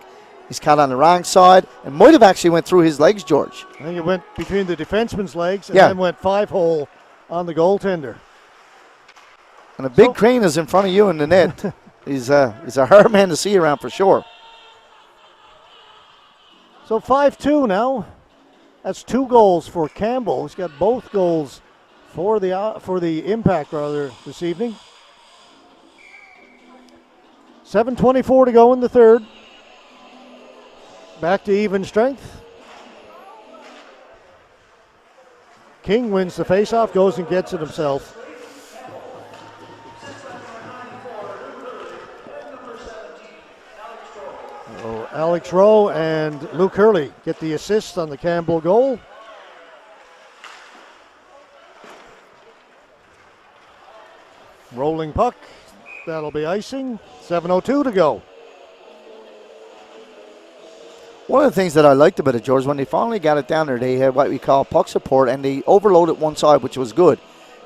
He's caught on the wrong side, and might have actually went through his legs, George. I think it went between the defenseman's legs and then went 5-hole on the goaltender. And a big Crane is in front of you in the net. He's a hard man to see around for sure. So 5-2 now. That's 2 goals for Campbell. He's got both goals for the Impact this evening. 7:24 to go in the third. Back to even strength. King wins the faceoff, goes and gets it himself. So Alex Rowe and Luke Hurley get the assist on the Campbell goal. Rolling puck. That'll be icing. 7:02 to go. One of the things that I liked about it, George, when they finally got it down there, they had what we call puck support, and they overloaded one side, which was good.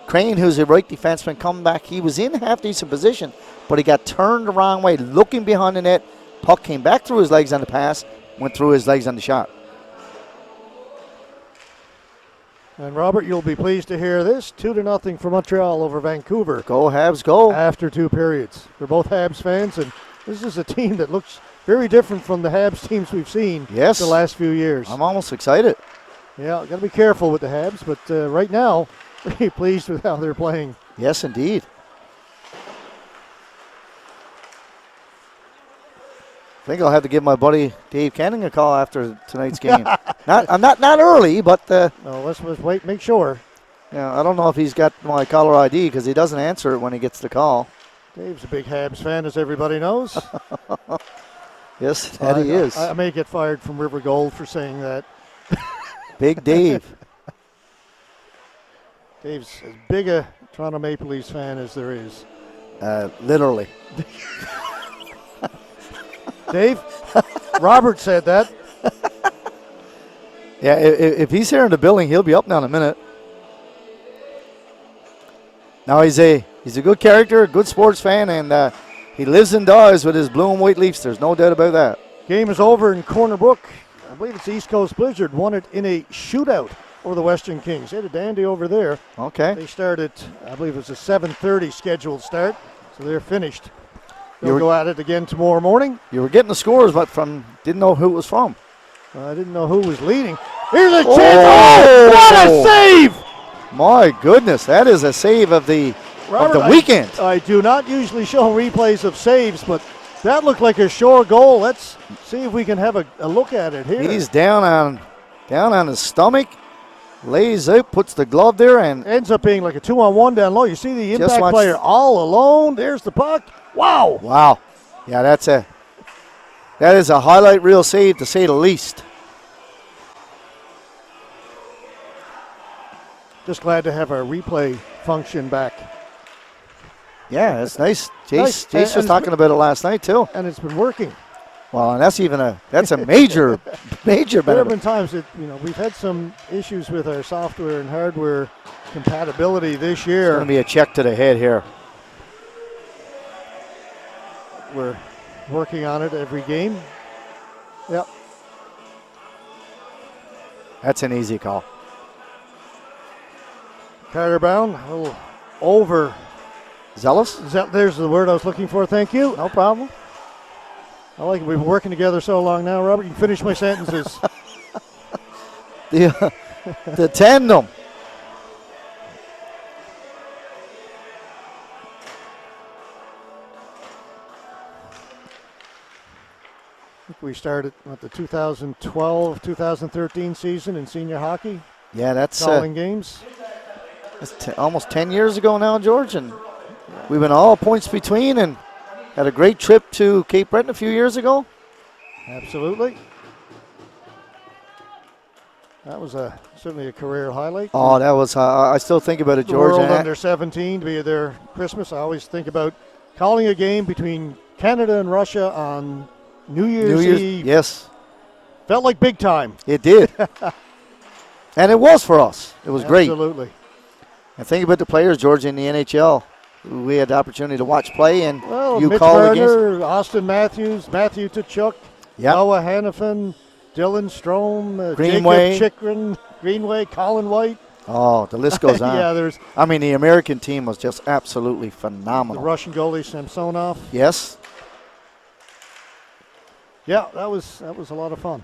Crane, who's a right defenseman, coming back, he was in half-decent position, but he got turned the wrong way, looking behind the net. Puck came back through his legs on the pass, went through his legs on the shot. And Robert, you'll be pleased to hear this. 2-0 for Montreal over Vancouver. Go Habs, go. After 2 periods. We're both Habs fans, and this is a team that looks very different from the Habs teams we've seen Yes. the last few years. I'm almost excited. Yeah, got to be careful with the Habs, but right now, very pleased with how they're playing. Yes, indeed. I think I'll have to give my buddy Dave Canning a call after tonight's game. not early, but No, let's wait, make sure. yeah, I don't know if he's got my caller ID because he doesn't answer it when he gets the call. Dave's a big Habs fan, as everybody knows. Yes, that he is. I may get fired from River Gold for saying that. Big Dave. Dave's as big a Toronto Maple Leafs fan as there is. Literally. Dave, Robert said that. Yeah, if he's here in the building, he'll be up now in a minute. Now he's a good character, a good sports fan, and he lives and dies with his blue and white Leafs. There's no doubt about that. Game is over in Corner Brook. I believe it's East Coast Blizzard. Won it in a shootout over the Western Kings. They had a dandy over there. Okay. They started, I believe it was a 7:30 scheduled start, so they're finished. They'll You were- go at it again tomorrow morning. You were getting the scores, but didn't know who it was from. I didn't know who was leading. Here's a chance. Oh! Oh, what a save! My goodness, that is a save of the Robert, weekend. I do not usually show replays of saves, but that looked like a sure goal. Let's see if we can have a look at it here. He's down on his stomach, lays out, puts the glove there, and Ends up being like a 2-on-1 down low. You see the Just impact watch- player all alone. There's the puck. Wow. wow. Yeah, that is a highlight reel save to say the least. Just glad to have our replay function back. Yeah, that's nice. Nice. Jace was And- talking about it last night too. And it's been working. Well, and that's a major There have benefit. been times that, we've had some issues with our software and hardware compatibility this year. Going to be a check to the head here. We're working on it every game. Yep. That's an easy call. Carter Brown, a little over. Zealous? There's the word I was looking for. Thank you. No problem. I like it. We've been working together so long now, Robert. You can finish my sentences. The tandem. We started the 2012-2013 season in senior hockey, Yeah, that's calling games. almost 10 years ago now, George, and we've been all points between and had a great trip to Cape Breton a few years ago. Absolutely. That was certainly a career highlight. Oh, that was, I still think about it, The George. World and Under 17 to be their Christmas. I always think about calling a game between Canada and Russia on New Year's Eve. Yes, Felt like big time. it did. And it was for us. It was great. Absolutely. And think about the players, George, in the NHL who we had the opportunity to watch play, and Well, you Mitch called the games. Marner, Austin Matthews, Matthew Tkachuk, Yep. Noah Hannafin, Dylan Strome, Greenway. Jacob Chikrin, Greenway, Colin White. Oh, the list goes on. Yeah, there's I mean, the American team was just absolutely the phenomenal. Russian goalie Samsonov. Yes. Yeah, that was a lot of fun.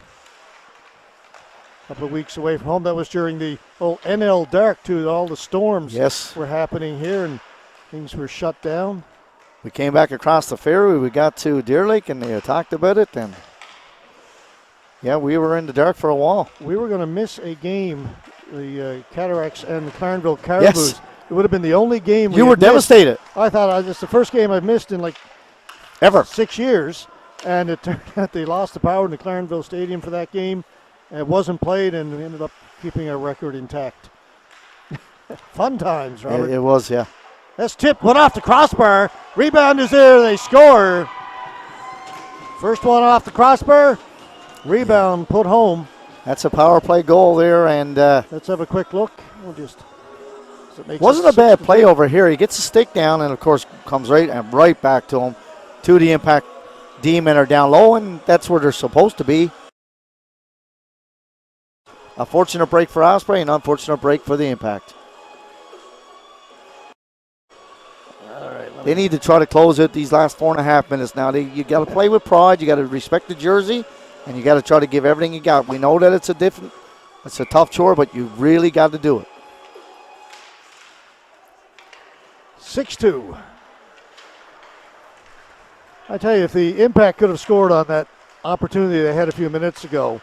A couple of weeks away from home. That was during the old NL Dark too. All the storms Yes. were happening here, and things were shut down. We came back across the fairway. We got to Deer Lake, and they talked about it. And, yeah, we were in the dark for a while. We were going to miss a game, the Cataracts and the Clarendville Caribous. Yes. It would have been the only game You were devastated. I thought it's the first game I've missed in like Ever. 6 years. And it turned out they lost the power in the Clarendville Stadium for that game. It wasn't played, and we ended up keeping our record intact. Fun times, Robert. It was, yeah. That's tipped, went off the crossbar. Rebound is there, they score. First one off the crossbar. Rebound put home. That's a power play goal there, and Let's have a quick look. We'll just. So it makes wasn't it a bad 6-2. play over here. He gets the stick down, and of course comes right back to him. To the Impact D-men are down low, and that's where they're supposed to be. A fortunate break for Osprey, an unfortunate break for the Impact. All right, They need to try to close it these last 4.5 minutes now. You got to play with pride. You got to respect the jersey, and you got to try to give everything you got. We know that it's a tough chore, but you really got to do it. 6-2. I tell you, if the Impact could have scored on that opportunity they had a few minutes ago,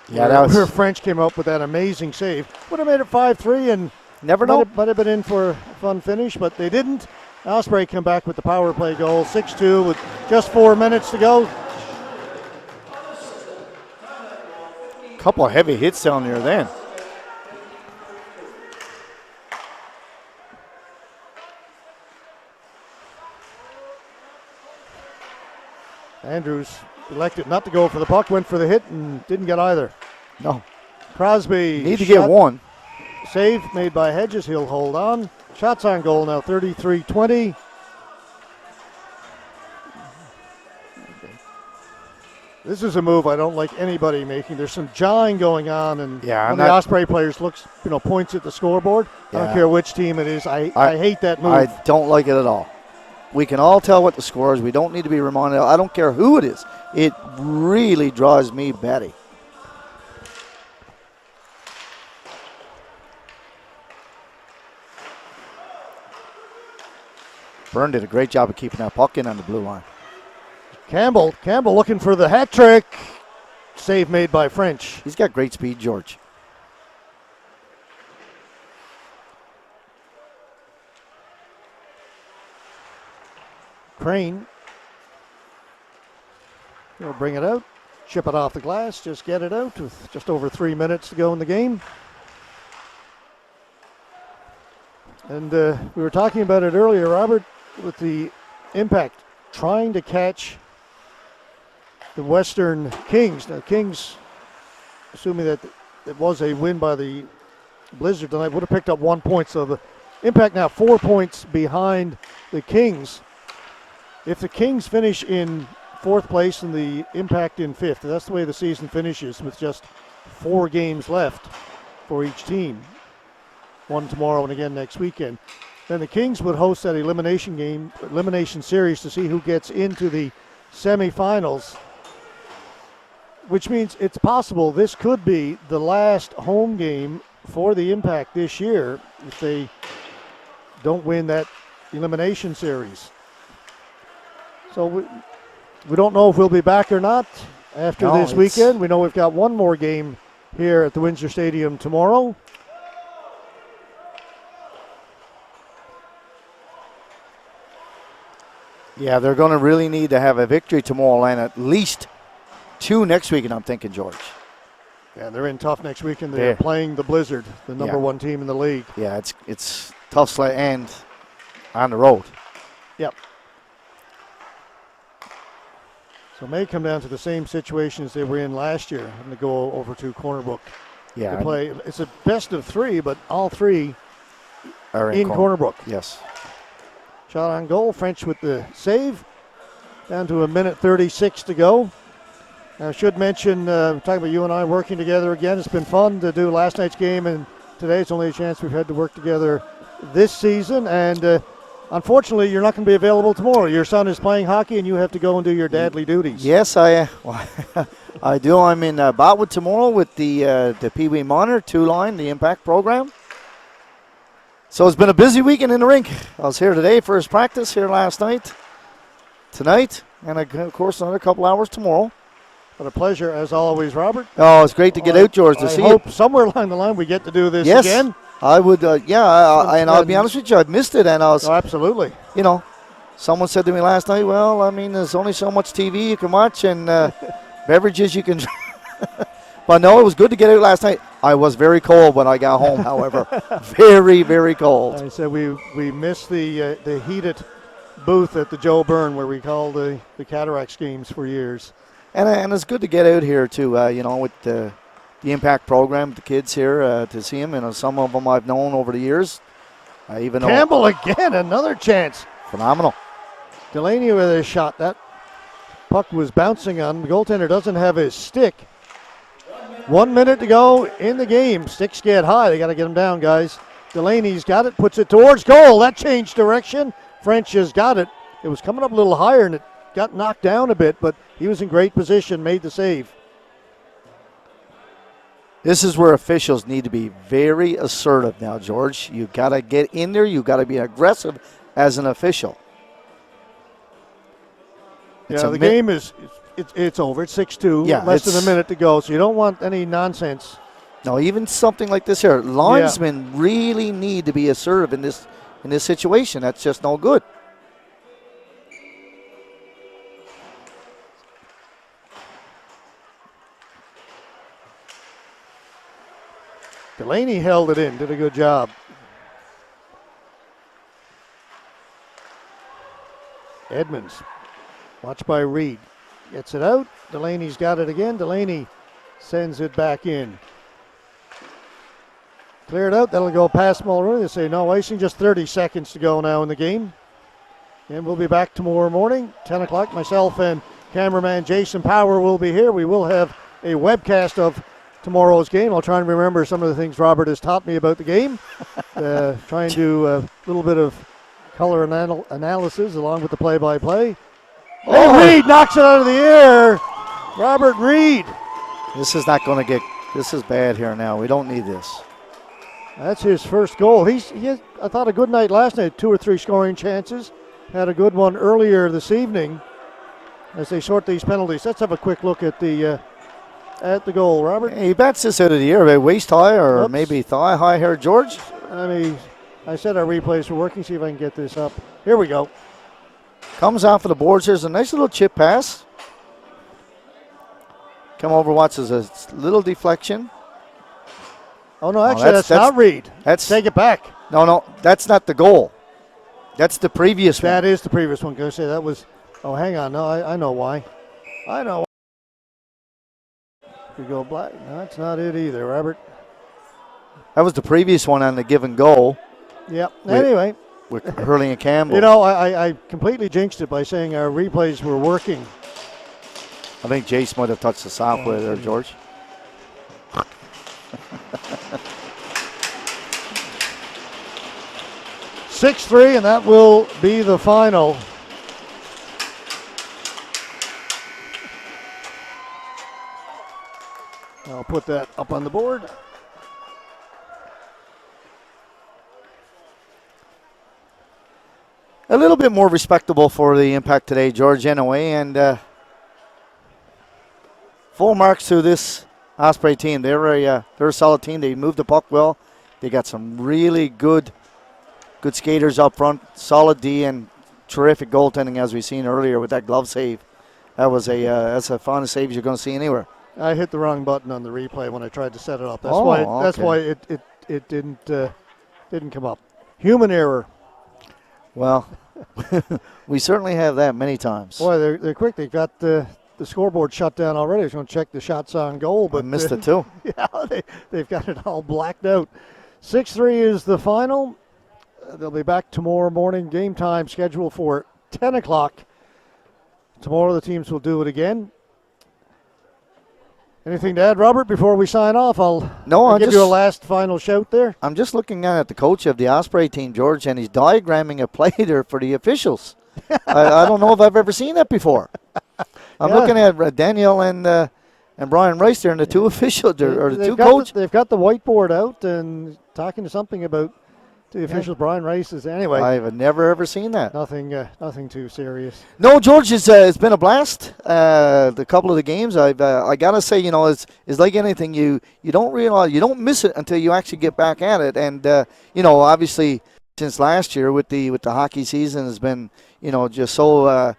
where French came up with that amazing save, would have made it 5-3 and never know. might have been in for a fun finish, but they didn't. Osprey come back with the power play goal, 6-2 with just 4 minutes to go. Couple of heavy hits down there then. Andrews elected not to go for the puck, went for the hit and didn't get either. No. Crosby Need to get one. Save made by Hedges, he'll hold on. Shots on goal now, 33-20. This is a move I don't like anybody making. There's some jawing going on, and Yeah, when the Osprey players points at the scoreboard. I don't care which team it is. I hate that move. I don't like it at all. We can all tell what the score is. We don't need to be reminded. I don't care who it is. It really drives me batty. Byrne did a great job of keeping that puck in on the blue line. Campbell looking for the hat trick. Save made by French. He's got great speed, George. Crane. He'll bring it out. Chip it off the glass. Just get it out with just over 3 minutes to go in the game. And we were talking about it earlier, Robert, with the Impact trying to catch the Western Kings. Now, Kings, assuming that it was a win by the Blizzard tonight, would have picked up 1 point. So the Impact now 4 points behind the Kings. If the Kings finish in fourth place and the Impact in fifth, that's the way the season finishes with just 4 games left for each team. One tomorrow and again next weekend. Then the Kings would host that elimination series to see who gets into the semifinals, which means it's possible this could be the last home game for the Impact this year if they don't win that elimination series. So we don't know if we'll be back or not after this weekend. We know we've got one more game here at the Windsor Stadium tomorrow. Yeah, they're going to really need to have a victory tomorrow and at least 2 next weekend, I'm thinking, George. Yeah, they're in tough next weekend. They're playing the Blizzard, the number 1 team in the league. Yeah, it's tough slate and on the road. Yep. So it may come down to the same situation as they were in last year, having to go over to Corner Brook. Yeah. To play. It's a best of 3, but all 3 are in Corner Brook. Yes. Shot on goal, French with the save. Down to 1:36 to go. I should mention, talking about you and I working together again. It's been fun to do last night's game, and today it's only a chance we've had to work together this season. And unfortunately, you're not going to be available tomorrow. Your son is playing hockey, and you have to go and do your dadly duties. Yes, I do. I'm in Botwood tomorrow with the Pee Wee Monitor 2-line, the Impact program. So it's been a busy weekend in the rink. I was here today for his practice here last night. tonight, and of course another couple hours tomorrow. But a pleasure as always, Robert. Oh, it's great to get out, George, to see I hope it. somewhere along the line we get to do this Yes, again. I would. And I'll be honest with you, I've missed it, and I was. Oh, absolutely. You know, someone said to me last night, well, I mean, there's only so much TV you can watch and beverages you can. But no, it was good to get out last night. I was very cold when I got home, however, very, very cold. I said we missed the heated booth at the Joe Byrne where we called the Cataracts games for years. And it's good to get out here too. With the Impact program, the kids here to see them. Some of them I've known over the years. Even Campbell again, another chance. Phenomenal. Delaney with a shot. That puck was bouncing on. The goaltender doesn't have his stick. 1 minute to go in the game. Sticks get high. They got to get them down, guys. Delaney's got it, puts it towards goal. That changed direction. French has got it. It was coming up a little higher, and it got knocked down a bit, but he was in great position, made the save. This is where officials need to be very assertive now, George. You got to get in there. You got to be aggressive as an official. The game is it's over. It's 6-2. Yeah, less than a minute to go, so you don't want any nonsense. No, even something like this here. Linesmen really need to be assertive in this situation. That's just no good. Delaney held it in, did a good job. Edmonds, watched by Reed, gets it out. Delaney's got it again. Delaney sends it back in. Cleared out, that'll go past Mulrooney. They say no icing, just 30 seconds to go now in the game. And we'll be back tomorrow morning, 10 o'clock. Myself and cameraman Jason Power will be here. We will have a webcast of tomorrow's game. I'll try and remember some of the things Robert has taught me about the game. Try and do a little bit of color analysis along with the play-by-play. Oh, Reed knocks it out of the air. Robert Reed. This is not going to get. This is bad here now. We don't need this. That's his first goal. He had, I thought, a good night last night. 2 or 3 scoring chances. Had a good one earlier this evening as they sort these penalties. Let's have a quick look at the goal, Robert. He bats this out of the air, about waist high or maybe thigh high here, George. I said our replays were working. See if I can get this up. Here we go. Comes off of the boards. There's a nice little chip pass. Come over, watches a little deflection. Oh, no, actually, that's not Reed. Take it back. No, that's not the goal. That's the previous one. That is the previous one. Can I say that was, oh, hang on. No, I know why. I know. We go black. No, that's not it either, Robert. That was the previous one on the give and go. Yep. Anyway. With Hurley and Campbell. You know, I completely jinxed it by saying our replays were working. I think Jace might have touched the software there, George. 6-3, and that will be the final. I'll put that up on the board. A little bit more respectable for the Impact today, George, anyway, and full marks to this Osprey team. They're a solid team. They moved the puck well. They got some really good skaters up front, solid D, and terrific goaltending as we've seen earlier with that glove save. That's a fun save you're going to see anywhere. I hit the wrong button on the replay when I tried to set it up. That's why it didn't come up. Human error. Well, we certainly have that many times. Boy, they're quick. They've got the scoreboard shut down already. I was going to check the shots on goal, but I missed it too. Yeah, they've got it all blacked out. 6-3 is the final. They'll be back tomorrow morning. Game time scheduled for 10 o'clock. Tomorrow the teams will do it again. Anything to add, Robert, before we sign off? I'll give you a last final shout there. I'm just looking at the coach of the Osprey team, George, and he's diagramming a play there for the officials. I don't know if I've ever seen that before. I'm looking at Daniel and Brian Rice there, and the two officials, or the two coaches. They've got the whiteboard out and talking to something about to the officials. Brian Rice says, anyway. I've never ever seen that. Nothing too serious. No, George, it's been a blast. The couple of the games, I gotta say, it's like anything. You don't realize, you don't miss it until you actually get back at it. And obviously, since last year with the hockey season has been, just so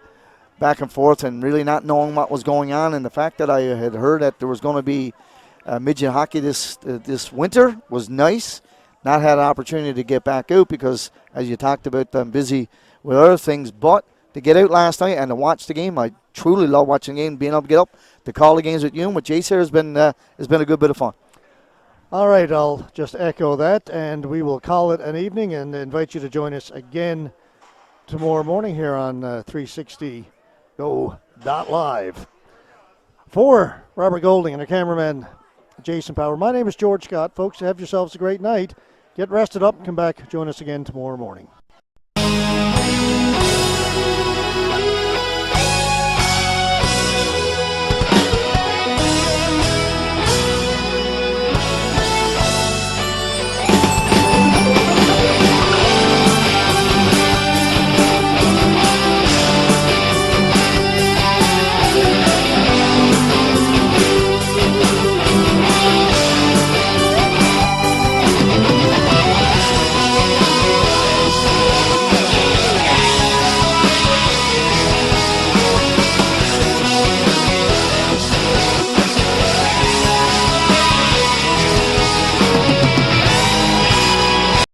back and forth and really not knowing what was going on. And the fact that I had heard that there was going to be midget hockey this winter was nice. Not had an opportunity to get back out because, as you talked about, I'm busy with other things. But to get out last night and to watch the game, I truly love watching the game. Being able to get up to call the games with you and with Jace here has been a good bit of fun. All right, I'll just echo that, and we will call it an evening and invite you to join us again tomorrow morning here on 360 Go.Live. For Robert Golding and our cameraman Jason Power, my name is George Scott. Folks, have yourselves a great night. Get rested up and come back. Join us again tomorrow morning.